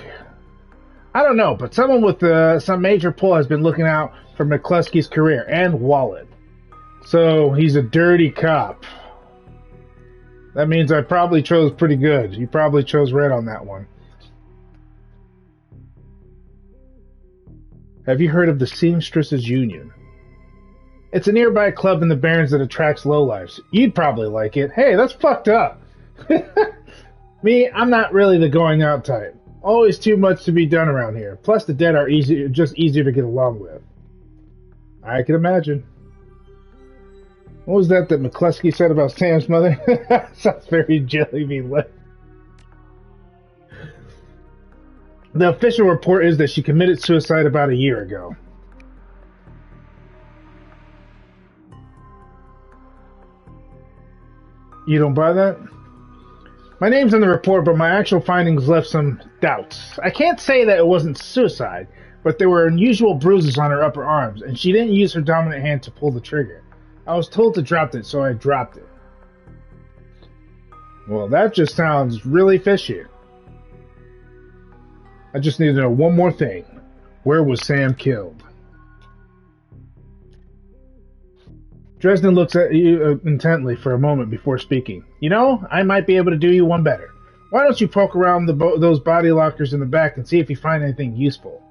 I don't know, but someone with some major pull has been looking out for McCluskey's career and wallet. So he's a dirty cop. That means I probably chose pretty good. You probably chose red on that one. Have you heard of the Seamstresses Union? It's a nearby club in the Barrens that attracts lowlifes. You'd probably like it. Hey, that's fucked up. Me, I'm not really the going out type. Always too much to be done around here. Plus the dead are just easier to get along with. I can imagine. What was that McCluskey said about Sam's mother? Sounds very jelly bean-like. The official report is that she committed suicide about a year ago. You don't buy that? My name's in the report, but my actual findings left some doubts. I can't say that it wasn't suicide, but there were unusual bruises on her upper arms, and she didn't use her dominant hand to pull the trigger. I was told to drop it, so I dropped it. Well, that just sounds really fishy. I just need to know one more thing. Where was Sam killed? Dresden looks at you intently for a moment before speaking. You know, I might be able to do you one better. Why don't you poke around those body lockers in the back and see if you find anything useful?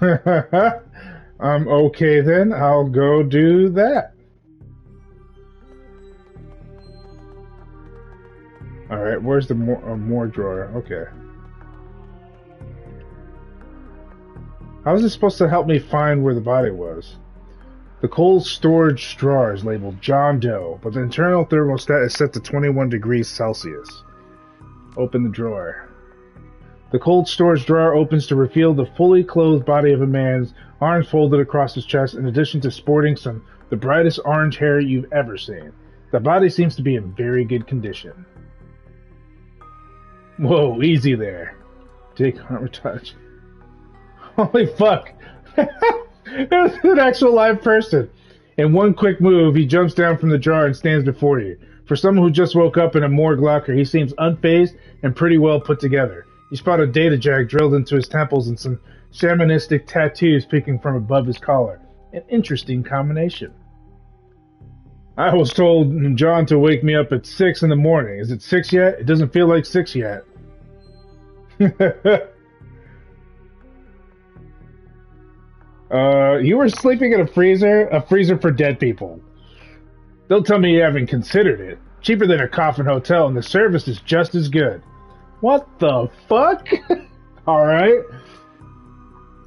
Okay then, I'll go do that. Alright, where's the more drawer? Okay. How is this supposed to help me find where the body was? The cold storage drawer is labeled Gen-Dro, but the internal thermostat is set to 21 degrees Celsius. Open the drawer. The cold storage drawer opens to reveal the fully clothed body of a man, arms folded across his chest, in addition to sporting the brightest orange hair you've ever seen. The body seems to be in very good condition. Whoa, easy there. Take armor touch. Holy fuck! It was an actual live person. In one quick move, he jumps down from the jar and stands before you. For someone who just woke up in a morgue locker, he seems unfazed and pretty well put together. You spot a data jag drilled into his temples and some shamanistic tattoos peeking from above his collar. An interesting combination. I was told John to wake me up at 6 in the morning. Is it 6 yet? It doesn't feel like 6 yet. You were sleeping in a freezer for dead people. Don't tell me you haven't considered it. Cheaper than a coffin hotel, and the service is just as good. What the fuck? Alright.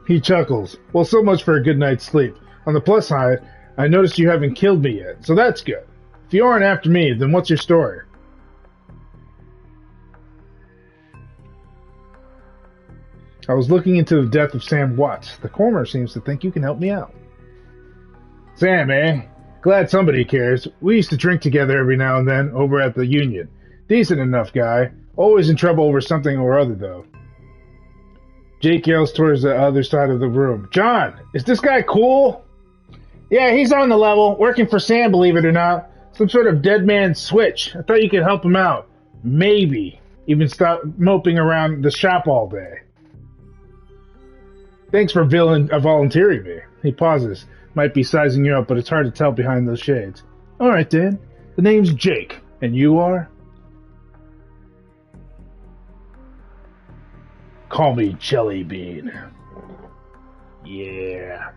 He chuckles. Well, so much for a good night's sleep. On the plus side, I noticed you haven't killed me yet, so that's good. If you aren't after me, then what's your story? I was looking into the death of Sam Watts. The coroner seems to think you can help me out. Sam, eh? Glad somebody cares. We used to drink together every now and then over at the Union. Decent enough guy. Always in trouble over something or other, though. Jake yells towards the other side of the room. John, is this guy cool? Yeah, he's on the level. Working for Sam, believe it or not. Some sort of dead man switch. I thought you could help him out. Maybe. Even stop moping around the shop all day. Thanks for volunteering me. He pauses. Might be sizing you up, but it's hard to tell behind those shades. Alright, Dan. The name's Jake. And you are? Call me Jelly Bean. Yeah.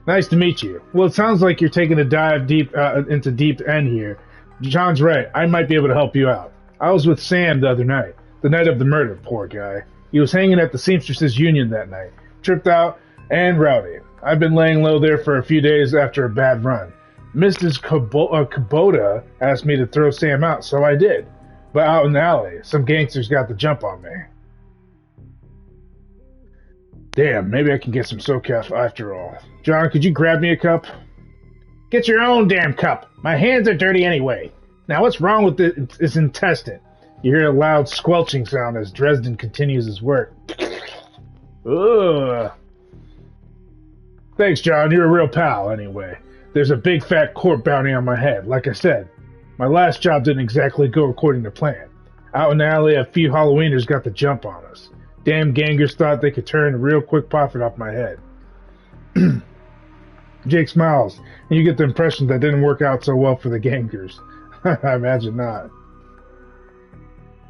Nice to meet you. Well, it sounds like you're taking a dive deep into deep end here. John's right. I might be able to help you out. I was with Sam the other night. The night of the murder, poor guy. He was hanging at the Seamstresses Union that night. Tripped out and rowdy. I've been laying low there for a few days after a bad run. Mrs. Kubota asked me to throw Sam out, so I did. But out in the alley, some gangsters got the jump on me. Damn, maybe I can get some SoCaf after all. John, could you grab me a cup? Get your own damn cup. My hands are dirty anyway. Now what's wrong with this intestine? You hear a loud squelching sound as Dresden continues his work. Ugh. Thanks, John. You're a real pal, anyway. There's a big fat court bounty on my head. Like I said, my last job didn't exactly go according to plan. Out in the alley, a few Halloweeners got the jump on us. Damn gangers thought they could turn a real quick profit off my head. Jake smiles, and you get the impression that didn't work out so well for the gangers. I imagine not.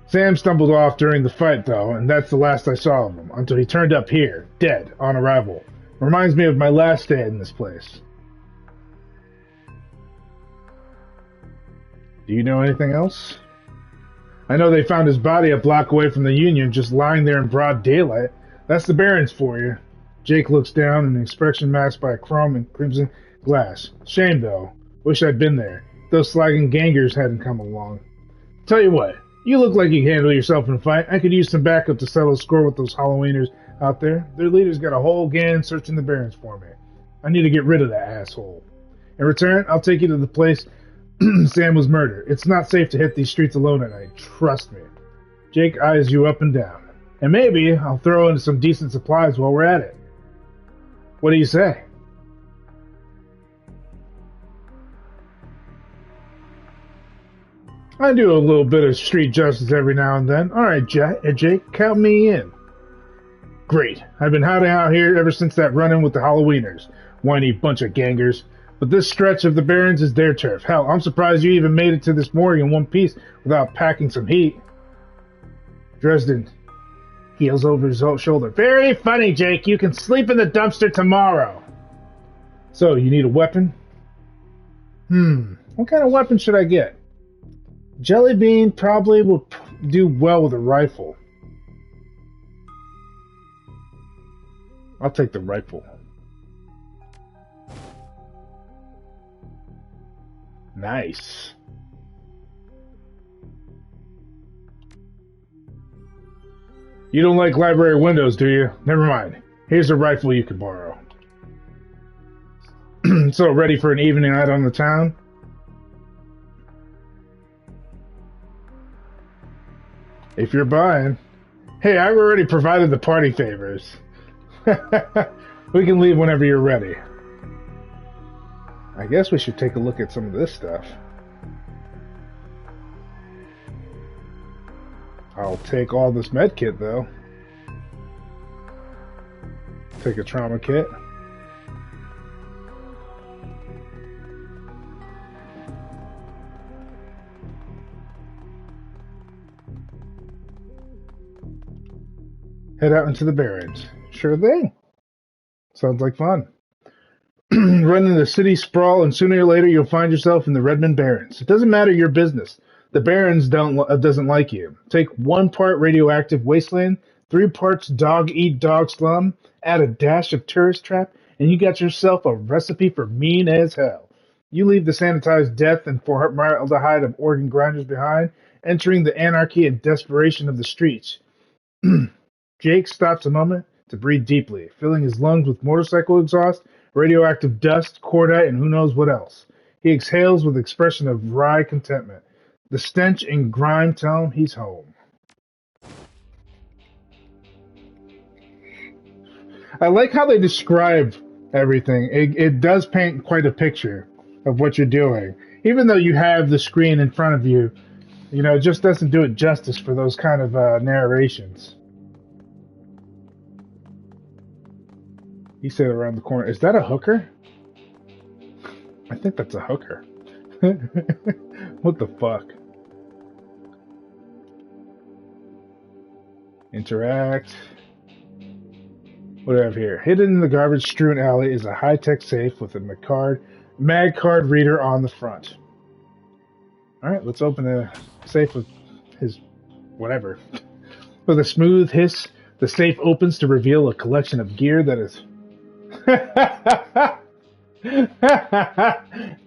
Sam stumbled off during the fight, though, and that's the last I saw of him, until he turned up here, dead, on arrival. Reminds me of my last stay in this place. Do you know anything else? I know they found his body a block away from the Union, just lying there in broad daylight. That's the Barrens for you. Jake looks down, an expression masked by a chrome and crimson glass. Shame, though. Wish I'd been there. Those slagging gangers hadn't come along. Tell you what, you look like you can handle yourself in a fight. I could use some backup to settle a score with those Halloweeners out there. Their leader's got a whole gang searching the Barrens for me. I need to get rid of that asshole. In return, I'll take you to the place Sam was murdered. It's not safe to hit these streets alone at night. Trust me. Jake eyes you up and down. And maybe I'll throw in some decent supplies while we're at it. What do you say? I do a little bit of street justice every now and then. Alright, Jake, count me in. Great. I've been hiding out here ever since that run-in with the Halloweeners. Whiny bunch of gangers. But this stretch of the Barrens is their turf. Hell, I'm surprised you even made it to this morgue in one piece without packing some heat. Dresden, Heels over his shoulder. Very funny, Jake. You can sleep in the dumpster tomorrow. So, you need a weapon? What kind of weapon should I get? Jelly Bean probably will do well with a rifle. I'll take the rifle. Nice. You don't like library windows, do you? Never mind. Here's a rifle you can borrow. So, ready for an evening out on the town? If you're buying. Hey, I've already provided the party favors. We can leave whenever you're ready. I guess we should take a look at some of this stuff. I'll take all this med kit, though. Take a trauma kit. Head out into the Barrens. Sure thing. Sounds like fun. Run into the city sprawl, and sooner or later you'll find yourself in the Redmond Barrens. It doesn't matter your business. The Barrens doesn't like you. Take 1 part radioactive wasteland, 3 parts dog-eat-dog slum, add a dash of tourist trap, and you got yourself a recipe for mean as hell. You leave the sanitized death and formaldehyde of organ grinders behind, entering the anarchy and desperation of the streets. Jake stops a moment to breathe deeply, filling his lungs with motorcycle exhaust, radioactive dust, cordite, and who knows what else. He exhales with an expression of wry contentment. The stench and grime tell him he's home. I like how they describe everything. It does paint quite a picture of what you're doing. Even though you have the screen in front of you, you know, it just doesn't do it justice for those kind of narrations. He said around the corner. Is that a hooker? I think that's a hooker. What the fuck? Interact. What do I have here? Hidden in the garbage-strewn alley is a high-tech safe with a mag card reader on the front. Alright, let's open the safe with his whatever. With a smooth hiss, the safe opens to reveal a collection of gear that is...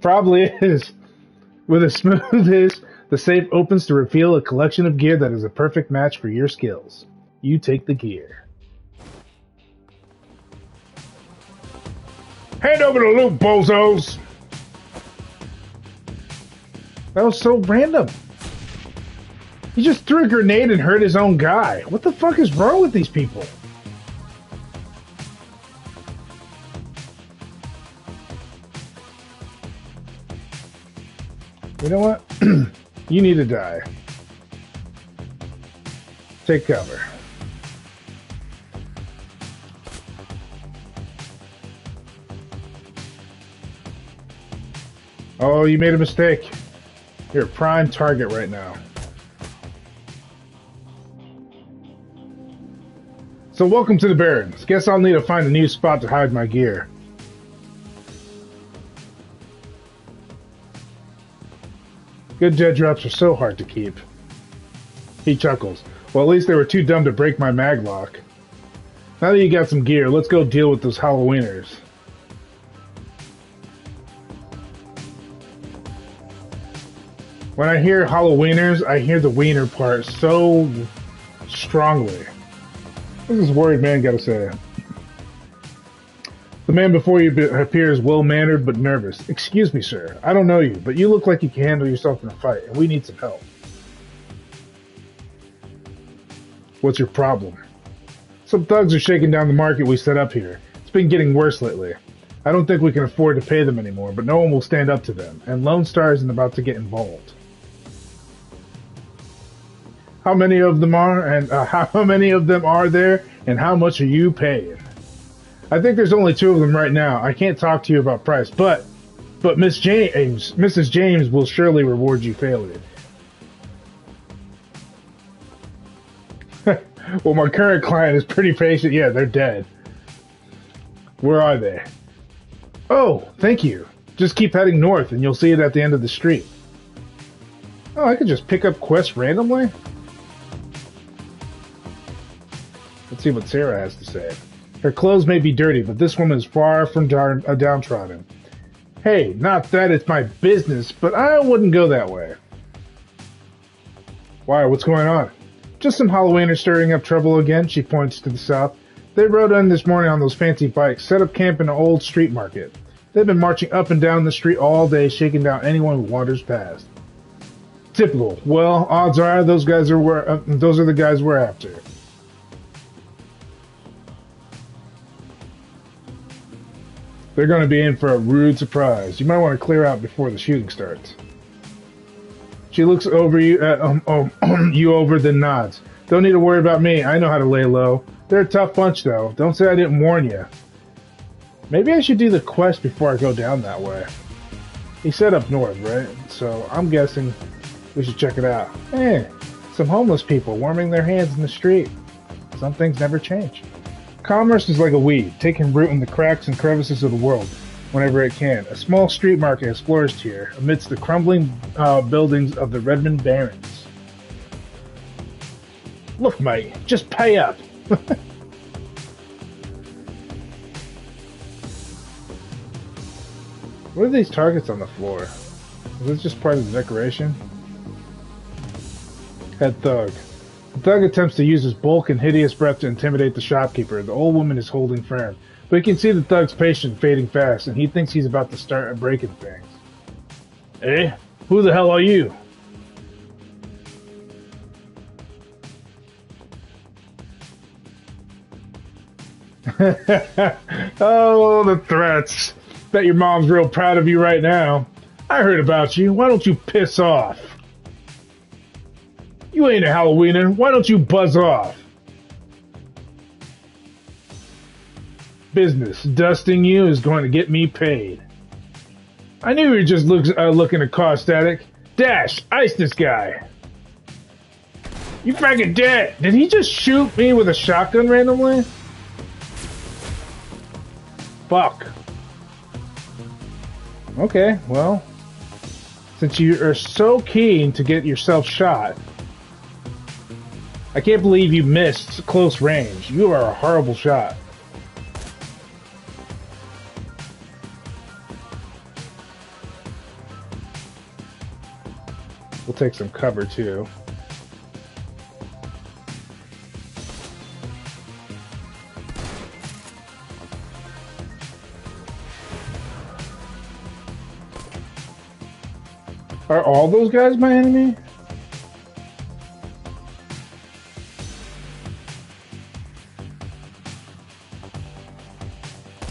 Probably is. With a smooth hiss, the safe opens to reveal a collection of gear that is a perfect match for your skills. You take the gear. Hand over the loot, bozos! That was so random. He just threw a grenade and hurt his own guy. What the fuck is wrong with these people? You know what? You need to die. Take cover. Oh, you made a mistake. You're a prime target right now. So welcome to the Barrens. Guess I'll need to find a new spot to hide my gear. Good dead drops are so hard to keep. He chuckles. Well, at least they were too dumb to break my mag lock. Now that you got some gear, let's go deal with those Halloweeners. When I hear Halloweeners, I hear the wiener part so strongly. What does this worried man got to say? The man before you appears well-mannered but nervous. Excuse me, sir. I don't know you, but you look like you can handle yourself in a fight, and we need some help. What's your problem? Some thugs are shaking down the market we set up here. It's been getting worse lately. I don't think we can afford to pay them anymore, but no one will stand up to them, and Lone Star isn't about to get involved. How many of them are, and how many of them are there, and how much are you paying? I think there's only 2 of them right now. I can't talk to you about price, but Mrs. James will surely reward you fairly. Well, my current client is pretty patient. Yeah, they're dead. Where are they? Oh, thank you. Just keep heading north and you'll see it at the end of the street. Oh, I could just pick up quests randomly? Let's see what Sarah has to say. Her clothes may be dirty, but this woman is far from downtrodden. Hey, not that it's my business, but I wouldn't go that way. Why, what's going on? Just some Halloweeners stirring up trouble again, she points to the south. They rode in this morning on those fancy bikes, set up camp in an old street market. They've been marching up and down the street all day, shaking down anyone who wanders past. Typical. Well, odds are those are the guys we're after. They're going to be in for a rude surprise. You might want to clear out before the shooting starts. She looks over you you over, then nods. Don't need to worry about me. I know how to lay low. They're a tough bunch, though. Don't say I didn't warn you. Maybe I should do the quest before I go down that way. He said up north, right? So I'm guessing we should check it out. Some homeless people warming their hands in the street. Some things never change. Commerce is like a weed, taking root in the cracks and crevices of the world whenever it can. A small street market has flourished here amidst the crumbling buildings of the Redmond Barrens. Look, mate, just pay up. What are these targets on the floor? Is this just part of the decoration? Head thug. The thug attempts to use his bulk and hideous breath to intimidate the shopkeeper. The old woman is holding firm, but he can see the thug's patience fading fast, and he thinks he's about to start breaking things. Eh? Who the hell are you? Oh, the threats. Bet your mom's real proud of you right now. I heard about you. Why don't you piss off? You ain't a Halloweener. Why don't you buzz off? Business. Dusting you is going to get me paid. I knew you were just looking to cause static. Dash, ice this guy. You fucking dead. Did he just shoot me with a shotgun randomly? Fuck. Okay, well, since you are so keen to get yourself shot, I can't believe you missed close range. You are a horrible shot. We'll take some cover too. Are all those guys my enemy?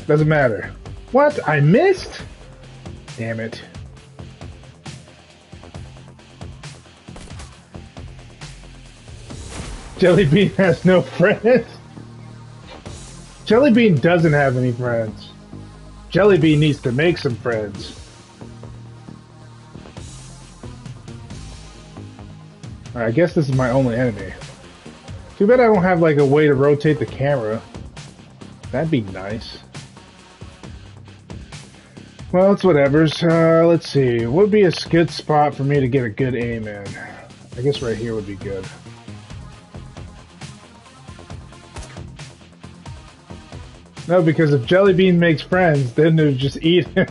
Doesn't matter. What? I missed? Damn it. Jellybean has no friends? Jellybean doesn't have any friends. Jellybean needs to make some friends. I guess this is my only enemy. Too bad I don't have like a way to rotate the camera. That'd be nice. Well, it's whatever's. Let's see. What would be a good spot for me to get a good aim in? I guess right here would be good. No, because if Jellybean makes friends, then they'll just eat him.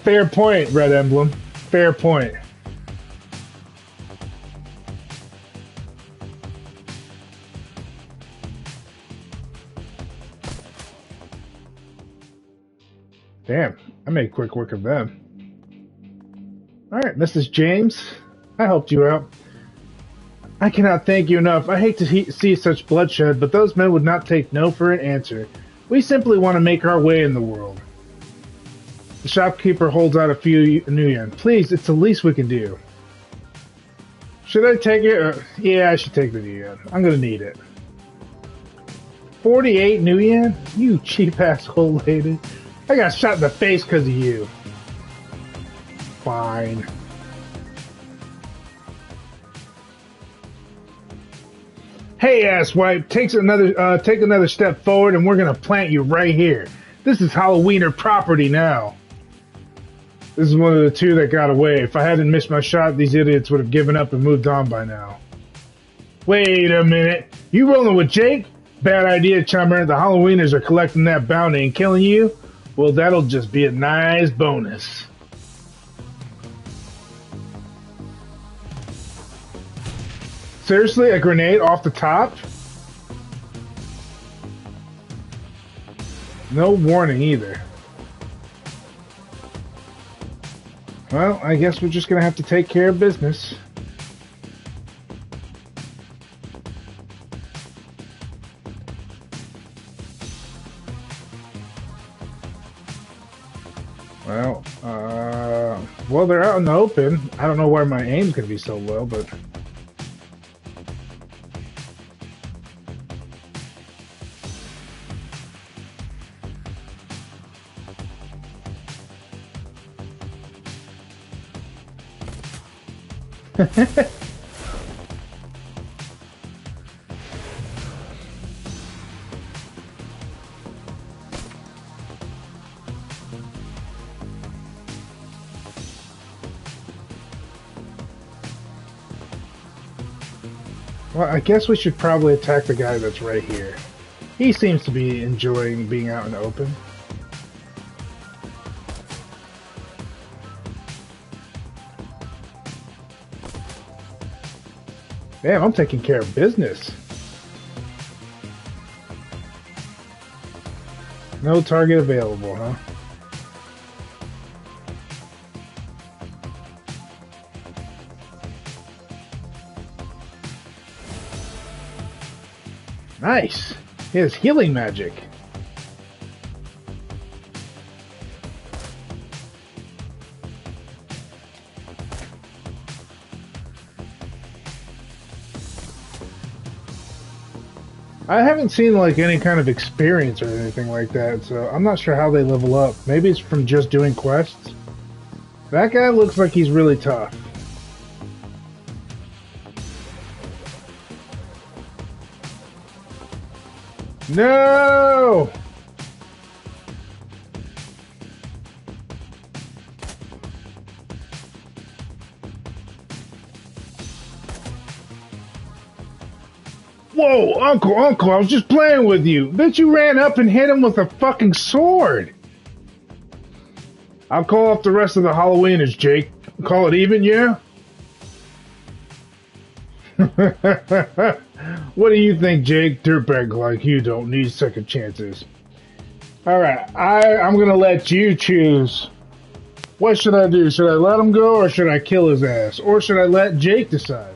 Fair point, Red Emblem. Fair point. Damn, I made quick work of them. Alright, Mrs. James, I helped you out. I cannot thank you enough. I hate to see such bloodshed, but those men would not take no for an answer. We simply want to make our way in the world. The shopkeeper holds out a few new yen. Please, it's the least we can do. Should I take it? Yeah, I should take the new yen. I'm gonna need it. 48 new yen? You cheap-ass old lady. I got shot in the face because of you. Fine. Hey, asswipe, take another step forward, and we're gonna plant you right here. This is Halloweener property now. This is one of the two that got away. If I hadn't missed my shot, these idiots would have given up and moved on by now. Wait a minute. You rolling with Jake? Bad idea, chummer. The Halloweeners are collecting that bounty and killing you? Well, that'll just be a nice bonus. Seriously, a grenade off the top? No warning either. Well, I guess we're just gonna have to take care of business. Well, they're out in the open. I don't know why my aim's gonna be so low, but... Well, I guess we should probably attack the guy that's right here. He seems to be enjoying being out in the open. Damn, I'm taking care of business. No target available, huh? Nice. He has healing magic. I haven't seen like any kind of experience or anything like that, so I'm not sure how they level up. Maybe it's from just doing quests. That guy looks like he's really tough. No! Whoa, Uncle, I was just playing with you. Bet you ran up and hit him with a fucking sword. I'll call off the rest of the Halloweeners, Jake. Call it even, yeah? What do you think, Jake? Dirtbag like you don't need second chances. Alright, I'm gonna let you choose. What should I do? Should I let him go or should I kill his ass? Or should I let Jake decide?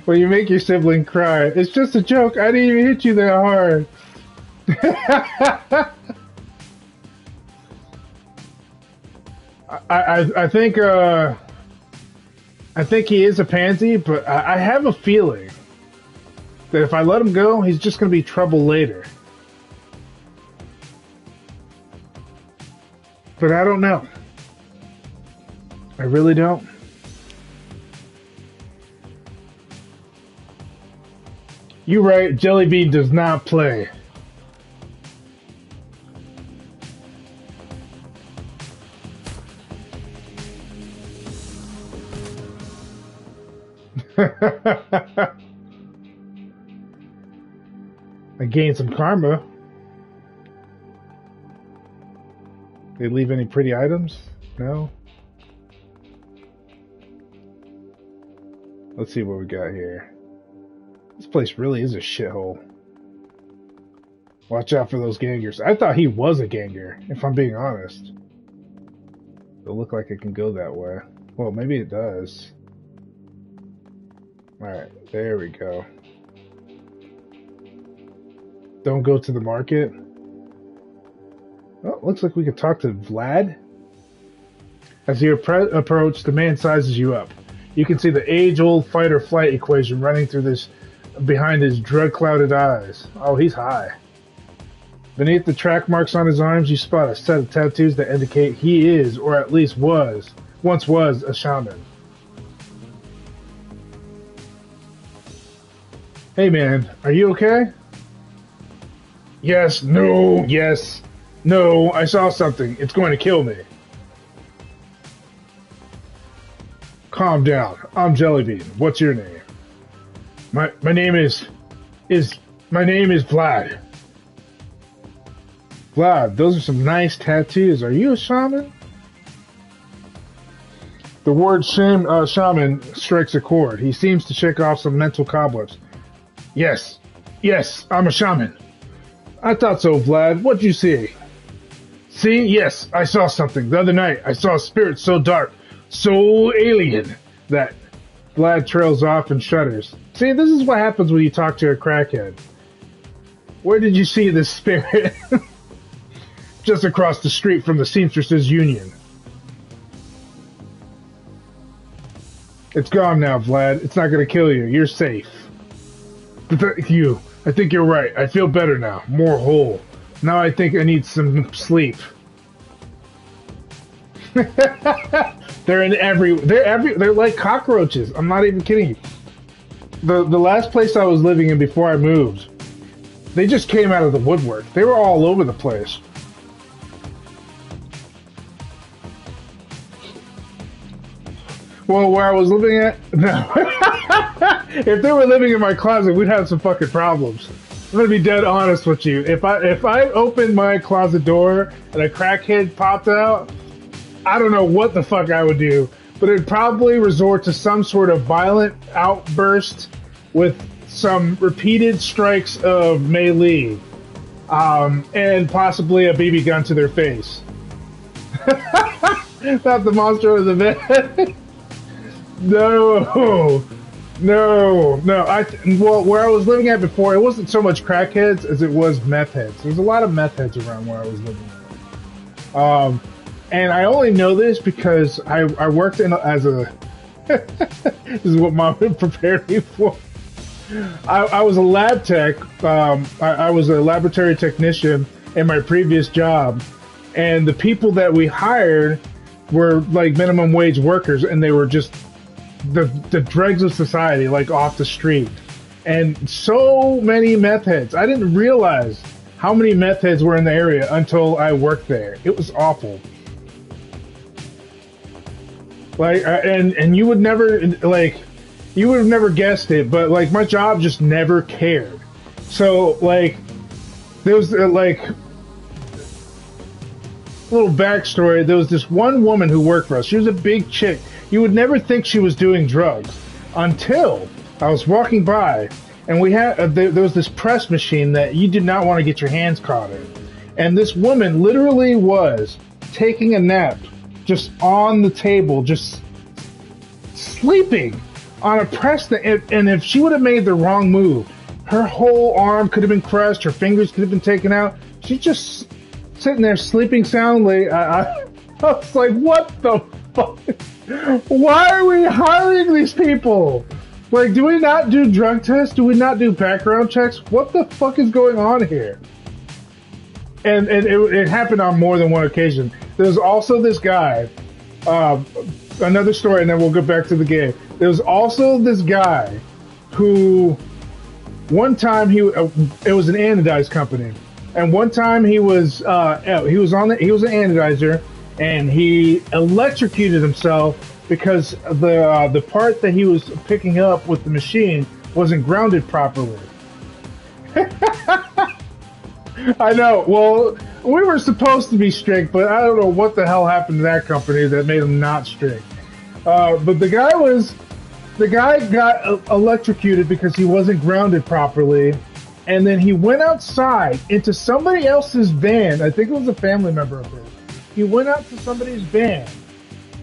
when you make your sibling cry, it's just a joke. I didn't even hit you that hard. I think he is a pansy, but I have a feeling that if I let him go, he's just going to be trouble later. But I don't know. I really don't. You're right, Jellybean does not play. I gained some karma. They leave any pretty items? No? Let's see what we got here. This place really is a shithole. Watch out for those gangers. I thought he was a ganger, if I'm being honest. It'll look like it can go that way. Well, maybe it does. Alright, there we go. Don't go to the market. Oh, looks like we could talk to Vlad. As you approach, the man sizes you up. You can see the age-old fight-or-flight equation running through this behind his drug-clouded eyes. Oh, he's high. Beneath the track marks on his arms, you spot a set of tattoos that indicate he is, or at least once was, a shaman. Hey man, are you okay? Yes, no, yes, no, I saw something. It's going to kill me. Calm down. I'm Jellybean. What's your name? My name is Vlad. Vlad, those are some nice tattoos. Are you a shaman? The word shaman strikes a chord. He seems to shake off some mental cobwebs. Yes, I'm a shaman. I thought so, Vlad. What'd you see? See? Yes, I saw something. The other night, I saw a spirit so dark, so alien, that Vlad trails off and shudders. See, this is what happens when you talk to a crackhead. Where did you see this spirit? Just across the street from the Seamstresses Union. It's gone now, Vlad. It's not going to kill you. You're safe. I think you're right. I feel better now. More whole. Now I think I need some sleep. They're like cockroaches. I'm not even kidding you. The last place I was living in before I moved, they just came out of the woodwork. They were all over the place. Well, where I was living at, no. If they were living in my closet, we'd have some fucking problems. I'm gonna be dead honest with you. If I opened my closet door and a crackhead popped out, I don't know what the fuck I would do, but it'd probably resort to some sort of violent outburst with some repeated strikes of melee, and possibly a BB gun to their face. Not the monster of the bed. No. Well, where I was living at before, it wasn't so much crackheads as it was meth heads. There's a lot of meth heads around where I was living at. And I only know this because I worked as a. This is what Mom prepared me for. I was a lab tech. I was a laboratory technician in my previous job, and the people that we hired were like minimum wage workers, and they were just the dregs of society, like off the street. And so many meth heads. I didn't realize how many meth heads were in the area until I worked there. It was awful. Like, and you would never, like, you would have never guessed it, but like my job just never cared. So like, there was like a little backstory. There was this one woman who worked for us. She was a big chick. You would never think she was doing drugs until I was walking by, and we had there was this press machine that you did not want to get your hands caught in, and this woman literally was taking a nap just on the table, just sleeping on a press thing. And if she would have made the wrong move, her whole arm could have been crushed, her fingers could have been taken out. She's just sitting there sleeping soundly. I was like, what the fuck? Why are we hiring these people? Like, do we not do drug tests? Do we not do background checks? What the fuck is going on here? And it happened on more than one occasion. There's also this guy, another story, and then we'll get back to the game. There's also this guy who, one time it was an anodized company, and one time he was an anodizer, and he electrocuted himself because the part that he was picking up with the machine wasn't grounded properly. I know. Well, we were supposed to be strict, but I don't know what the hell happened to that company that made them not strict. But the guy got electrocuted because he wasn't grounded properly, and then he went outside into somebody else's van. I think it was a family member of his. He went out to somebody's van,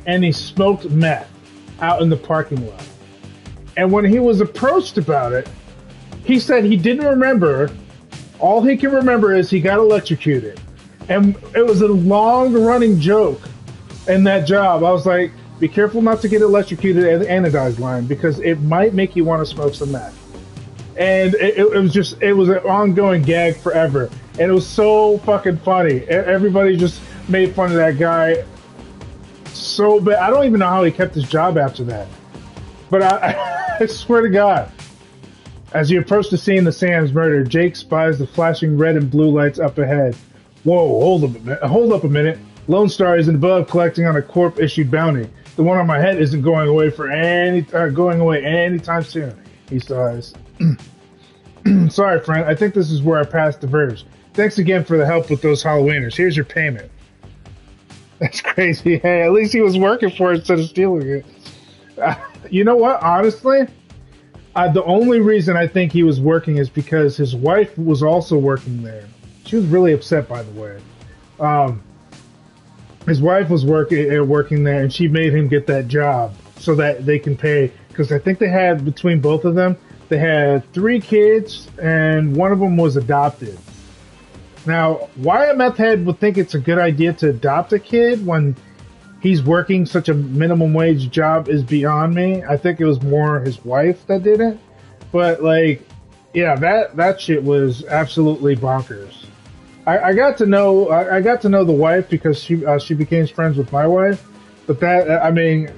and he smoked meth out in the parking lot. And when he was approached about it, he said he didn't remember. All he can remember is he got electrocuted. And it was a long-running joke in that job. I was like, be careful not to get electrocuted at the anodized line, because it might make you want to smoke some meth. and it was an ongoing gag forever, and it was so fucking funny. Everybody just made fun of that guy so bad. I don't even know how he kept his job after that, but I swear to God. As you approach the scene of Sam's murder, Jake spies the flashing red and blue lights up ahead. Whoa, hold up a minute. Lone Star isn't above collecting on a corp-issued bounty. The one on my head isn't going away anytime soon. He sighs. Sorry, friend. I think this is where our paths diverge. Thanks again for the help with those Halloweeners. Here's your payment. That's crazy. Hey, at least he was working for it instead of stealing it. You know what? Honestly, the only reason I think he was working is because his wife was also working there. She was really upset, by the way. His wife was working there, and she made him get that job so that they can pay. Because I think they had, between both of them, they had 3 kids, and one of them was adopted. Now, why a meth head would think it's a good idea to adopt a kid when he's working such a minimum wage job is beyond me. I think it was more his wife that did it. But, like, yeah, that shit was absolutely bonkers. I got to know the wife because she became friends with my wife. But that, I mean,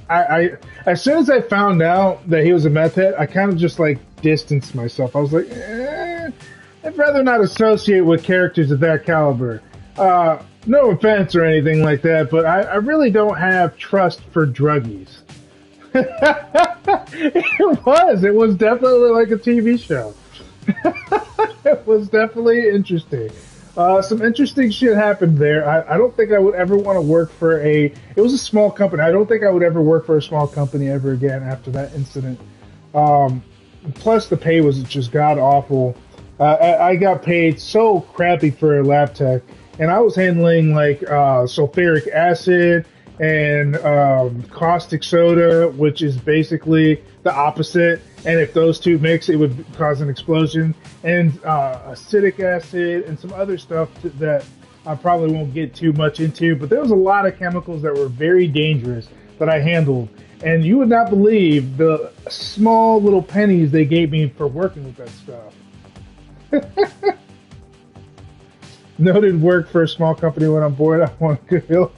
I as soon as I found out that he was a meth head, I kind of just like distanced myself. I was like, I'd rather not associate with characters of that caliber. No offense or anything like that, but I really don't have trust for druggies. It was definitely like a TV show. It was definitely interesting. Some interesting shit happened there. I don't think I would ever want to work for it was a small company. I don't think I would ever work for a small company ever again after that incident. Plus the pay was just god awful. I got paid so crappy for a lab tech, and I was handling like sulfuric acid and caustic soda, which is basically the opposite. And if those two mix, it would cause an explosion. And acidic acid and some other stuff that I probably won't get too much into. But there was a lot of chemicals that were very dangerous that I handled. And you would not believe the small little pennies they gave me for working with that stuff. Noted work for a small company when I'm bored. I want to feel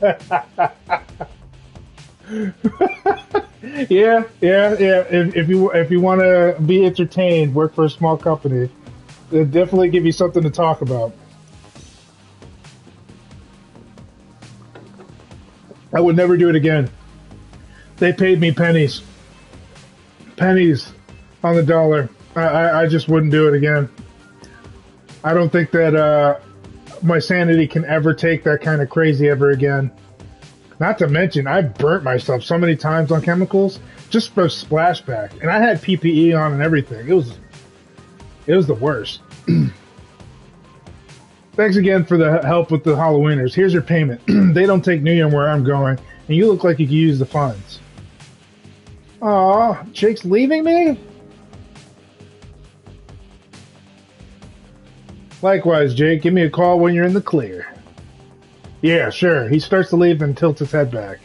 yeah. If you want to be entertained, work for a small company. They'll definitely give you something to talk about. I would never do it again. They paid me pennies on the dollar. I just wouldn't do it again. I don't think that my sanity can ever take that kind of crazy ever again. Not to mention, I burnt myself so many times on chemicals just for splashback, and I had PPE on and everything. It was the worst. Thanks again for the help with the Halloweeners. Here's your payment. They don't take New Year where I'm going, and you look like you could use the funds. Aw, Jake's leaving me? Likewise, Jake. Give me a call when you're in the clear. Yeah, sure. He starts to leave and tilts his head back.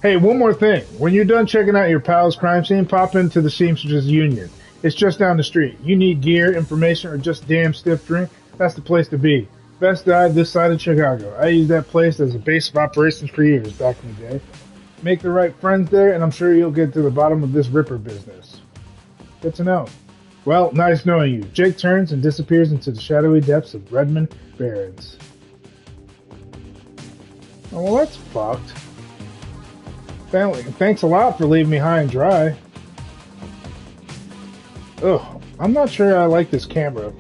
Hey, one more thing. When you're done checking out your pal's crime scene, pop into the Seamstress Union. It's just down the street. You need gear, information, or just damn stiff drink? That's the place to be. Best dive this side of Chicago. I used that place as a base of operations for years back in the day. Make the right friends there, and I'm sure you'll get to the bottom of this Ripper business. Good to know. Well, nice knowing you. Jake turns and disappears into the shadowy depths of Redmond Barrens. Oh, well, that's fucked. Thanks a lot for leaving me high and dry. Ugh, I'm not sure I like this camera.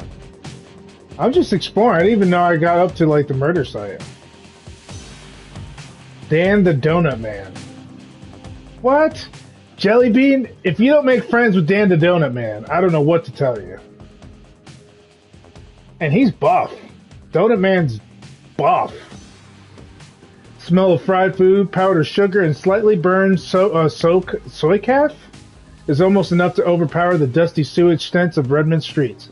I'm just exploring. I didn't even know I got up to, like, the murder site. Dan the Donut Man. What? Jellybean? If you don't make friends with Dan the Donut Man, I don't know what to tell you. And he's buff. Donut Man's buff. Smell of fried food, powdered sugar, and slightly burned soy calf is almost enough to overpower the dusty sewage stench of Redmond streets.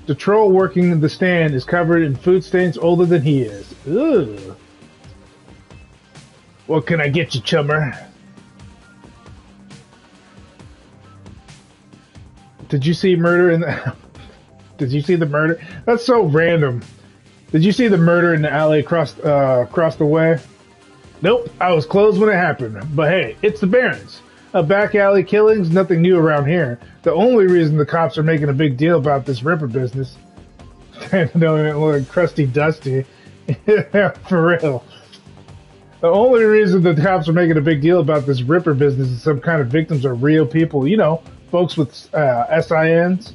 The troll working the stand is covered in food stains older than he is. Ugh. What can I get you, chummer? Did you see murder in the... Did you see the murder? That's so random. Did you see the murder in the alley across the way? Nope, I was closed when it happened. But hey, it's the Barrens. A back alley killing's nothing new around here. The only reason the cops are making a big deal about this Ripper business... no, crusty dusty. For real. The only reason the cops are making a big deal about this Ripper business is some kind of victims are real people. You know, folks with SINs.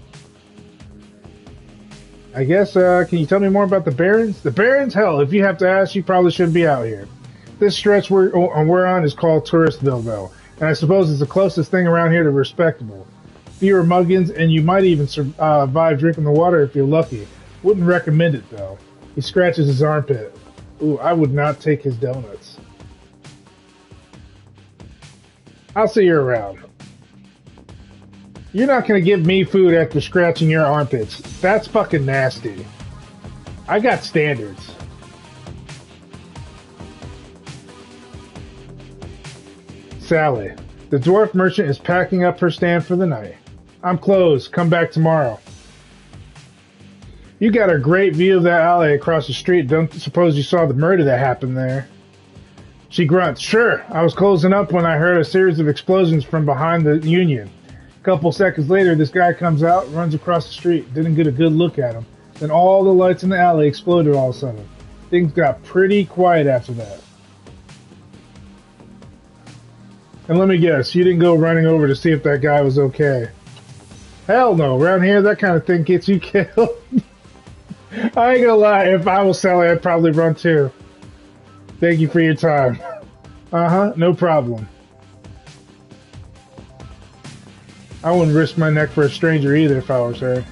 I guess, can you tell me more about the Barrens? The Barrens? Hell, if you have to ask, you probably shouldn't be out here. This stretch we're on is called Touristville, though. And I suppose it's the closest thing around here to respectable. Fewer muggins, and you might even survive drinking the water if you're lucky. Wouldn't recommend it, though. He scratches his armpit. Ooh, I would not take his donuts. I'll see you around. You're not going to give me food after scratching your armpits. That's fucking nasty. I got standards. Sally. The dwarf merchant is packing up her stand for the night. I'm closed. Come back tomorrow. You got a great view of that alley across the street. Don't suppose you saw the murder that happened there? She grunts. Sure. I was closing up when I heard a series of explosions from behind the Union. A couple seconds later, this guy comes out, runs across the street. Didn't get a good look at him. Then all the lights in the alley exploded all of a sudden. Things got pretty quiet after that. And let me guess, you didn't go running over to see if that guy was okay. Hell no. Around here, that kind of thing gets you killed. I ain't gonna lie, if I was Sally, I'd probably run too. Thank you for your time. Uh-huh, no problem. I wouldn't risk my neck for a stranger either if I was her.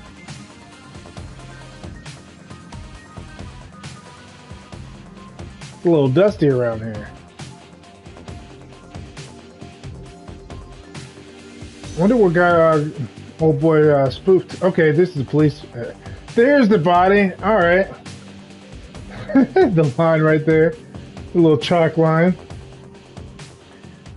It's a little dusty around here. Wonder what guy, old boy, spooked. Okay, this is the police. There's the body. All right. The line right there. The little chalk line.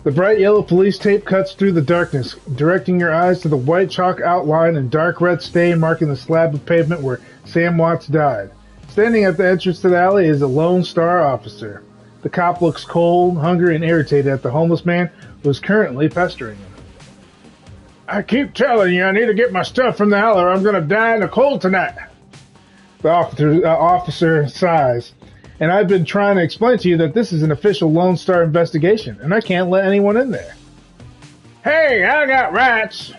The bright yellow police tape cuts through the darkness, directing your eyes to the white chalk outline and dark red stain marking the slab of pavement where Sam Watts died. Standing at the entrance to the alley is a Lone Star officer. The cop looks cold, hungry, and irritated at the homeless man who is currently pestering him. I keep telling you I need to get my stuff from the alley or I'm going to die in the cold tonight. The officer sighs. And I've been trying to explain to you that this is an official Lone Star investigation, and I can't let anyone in there. Hey, I got rights.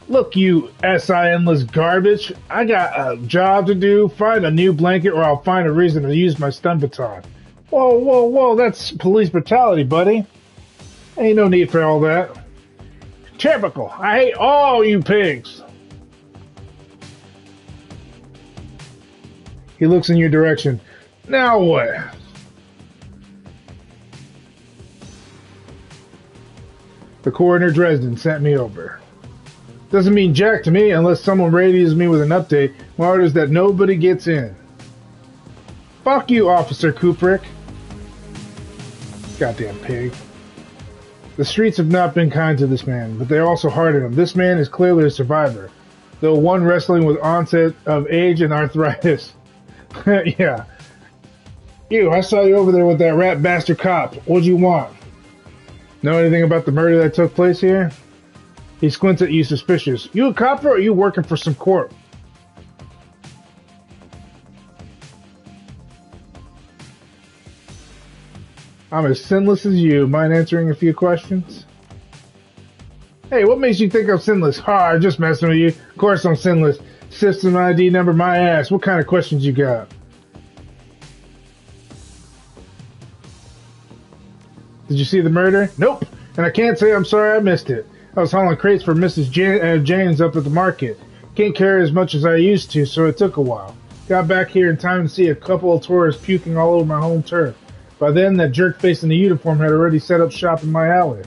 Look, you SIN-less garbage. I got a job to do. Find a new blanket or I'll find a reason to use my stun baton. Whoa, whoa, whoa, that's police brutality, buddy. Ain't no need for all that. Typical. I hate all you pigs. He looks in your direction. Now what? The coroner Dresden sent me over. Doesn't mean jack to me unless someone radios me with an update. My order is that nobody gets in. Fuck you, Officer Kubrick. Goddamn pig. The streets have not been kind to this man, but they're also hard on him. This man is clearly a survivor, though one wrestling with onset of age and arthritis. Yeah. You, I saw you over there with that rat bastard cop. What'd you want? Know anything about the murder that took place here? He squints at you suspicious. You a cop or are you working for some corp? I'm as sinless as you. Mind answering a few questions? Hey, what makes you think I'm sinless? I'm just messing with you. Of course I'm sinless. System ID number my ass. What kind of questions you got? Did you see the murder? Nope. And I can't say I'm sorry I missed it. I was hauling crates for Mrs. Jane's up at the market. Can't carry as much as I used to, so it took a while. Got back here in time to see a couple of tourists puking all over my home turf. By then, that jerk face in the uniform had already set up shop in my alley.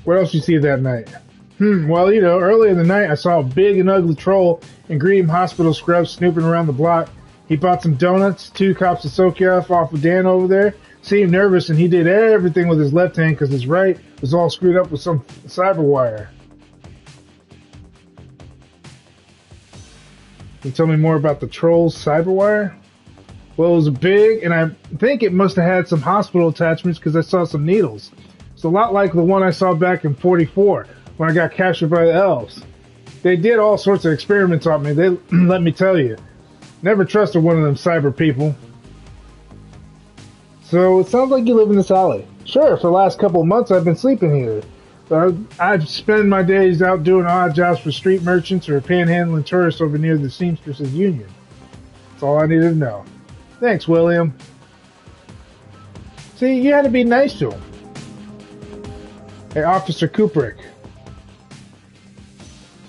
What else you see that night? Well, you know, early in the night, I saw a big and ugly troll in green hospital scrubs snooping around the block. He bought some donuts, 2 cops of Sokiaf off of Dan over there. seemed nervous, and he did everything with his left hand because his right was all screwed up with some cyber wire. Can you tell me more about the troll's cyber wire? Well, it was big, and I think it must have had some hospital attachments because I saw some needles. It's a lot like the one I saw back in 44 when I got captured by the elves. They did all sorts of experiments on me, let me tell you. Never trusted one of them cyber people. So, it sounds like you live in this alley. Sure, for the last couple of months I've been sleeping here. I spend my days out doing odd jobs for street merchants or panhandling tourists over near the Seamstresses Union. That's all I needed to know. Thanks, William. See, you had to be nice to him. Hey, Officer Kubrick.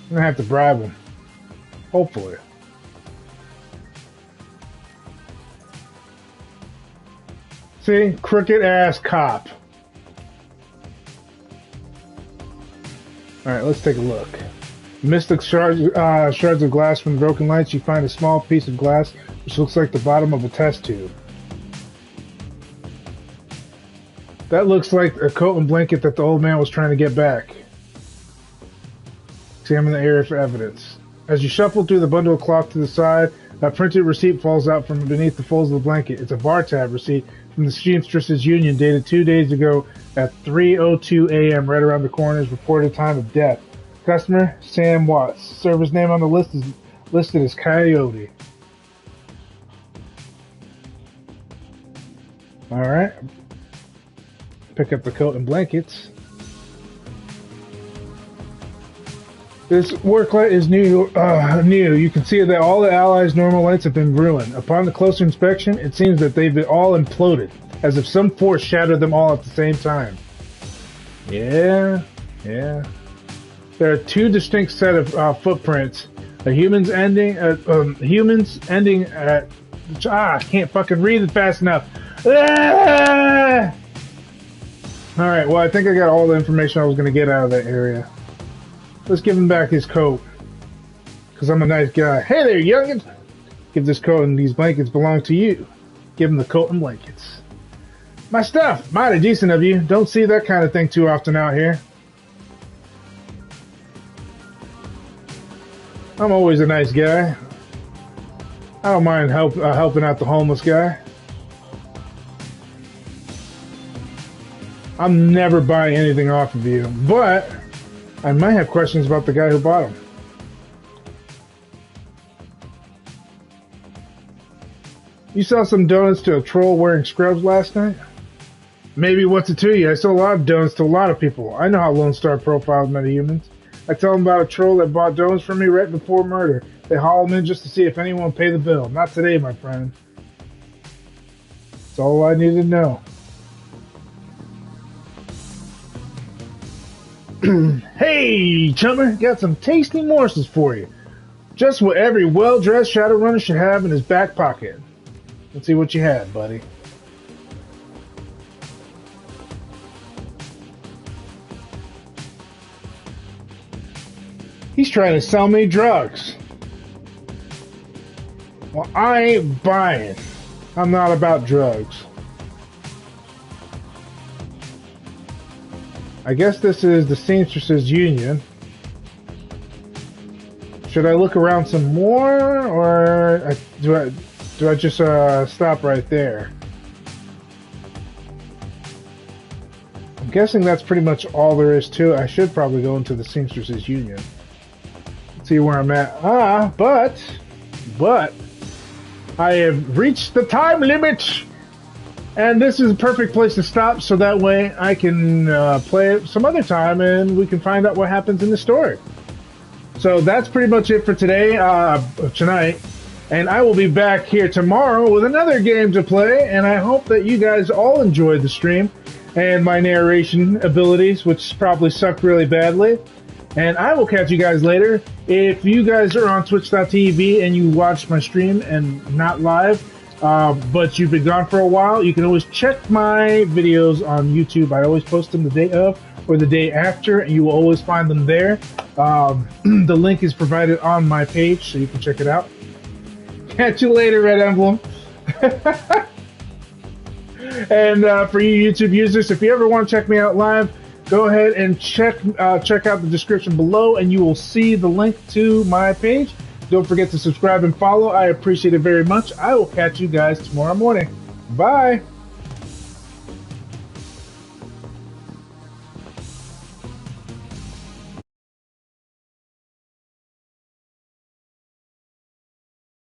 I'm gonna have to bribe him. Hopefully. See? Crooked ass cop. Alright, let's take a look. Mystic shards of glass from the broken lights. You find a small piece of glass which looks like the bottom of a test tube. That looks like a coat and blanket that the old man was trying to get back. Examine the area for evidence. As you shuffle through the bundle of cloth to the side, a printed receipt falls out from beneath the folds of the blanket. It's a bar tab receipt from the Seamstresses Union dated 2 days ago at 3:02 a.m. right around the coroner's reported time of death. Customer, Sam Watts. Service name on the list is listed as Coyote. Alright. Pick up the coat and blankets. This work light is new. You can see that all the Allies' normal lights have been ruined. Upon the closer inspection, it seems that they've been all imploded, as if some force shattered them all at the same time. Yeah. There are two distinct set of footprints. Humans ending at. I can't fucking read it fast enough. Ah! All right. Well, I think I got all the information I was going to get out of that area. Let's give him back his coat, because I'm a nice guy. Hey there, youngin! Give this coat and these blankets belong to you. Give him the coat and blankets. My stuff! Mighty decent of you. Don't see that kind of thing too often out here. I'm always a nice guy. I don't mind helping out the homeless guy. I'm never buying anything off of you, but I might have questions about the guy who bought them. You saw some donuts to a troll wearing scrubs last night? Maybe what's it to you? I sell a lot of donuts to a lot of people. I know how Lone Star profiles metahumans. I tell them about a troll that bought donuts from me right before murder. They haul him in just to see if anyone will pay the bill. Not today, my friend. That's all I needed to know. Hey, chummer, got some tasty morsels for you. Just what every well-dressed Shadowrunner should have in his back pocket. Let's see what you had, buddy. He's trying to sell me drugs. Well, I ain't buying. I'm not about drugs. I guess this is the Seamstresses Union. Should I look around some more, or do I just stop right there? I'm guessing that's pretty much all there is to it. I should probably go into the Seamstresses Union. See where I'm at. But I have reached the time limit. And this is a perfect place to stop, so that way I can play it some other time and we can find out what happens in the story. So that's pretty much it for today, tonight. And I will be back here tomorrow with another game to play, and I hope that you guys all enjoyed the stream and my narration abilities, which probably sucked really badly. And I will catch you guys later. If you guys are on twitch.tv and you watch my stream and not live, but you've been gone for a while, you can always check my videos on YouTube. I always post them the day of or the day after, and you will always find them there. The link is provided on my page, so you can check it out. Catch you later, Red Emblem. And for you YouTube users, if you ever want to check me out live, go ahead and check out the description below, and you will see the link to my page. Don't forget to subscribe and follow. I appreciate it very much. I will catch you guys tomorrow morning. Bye.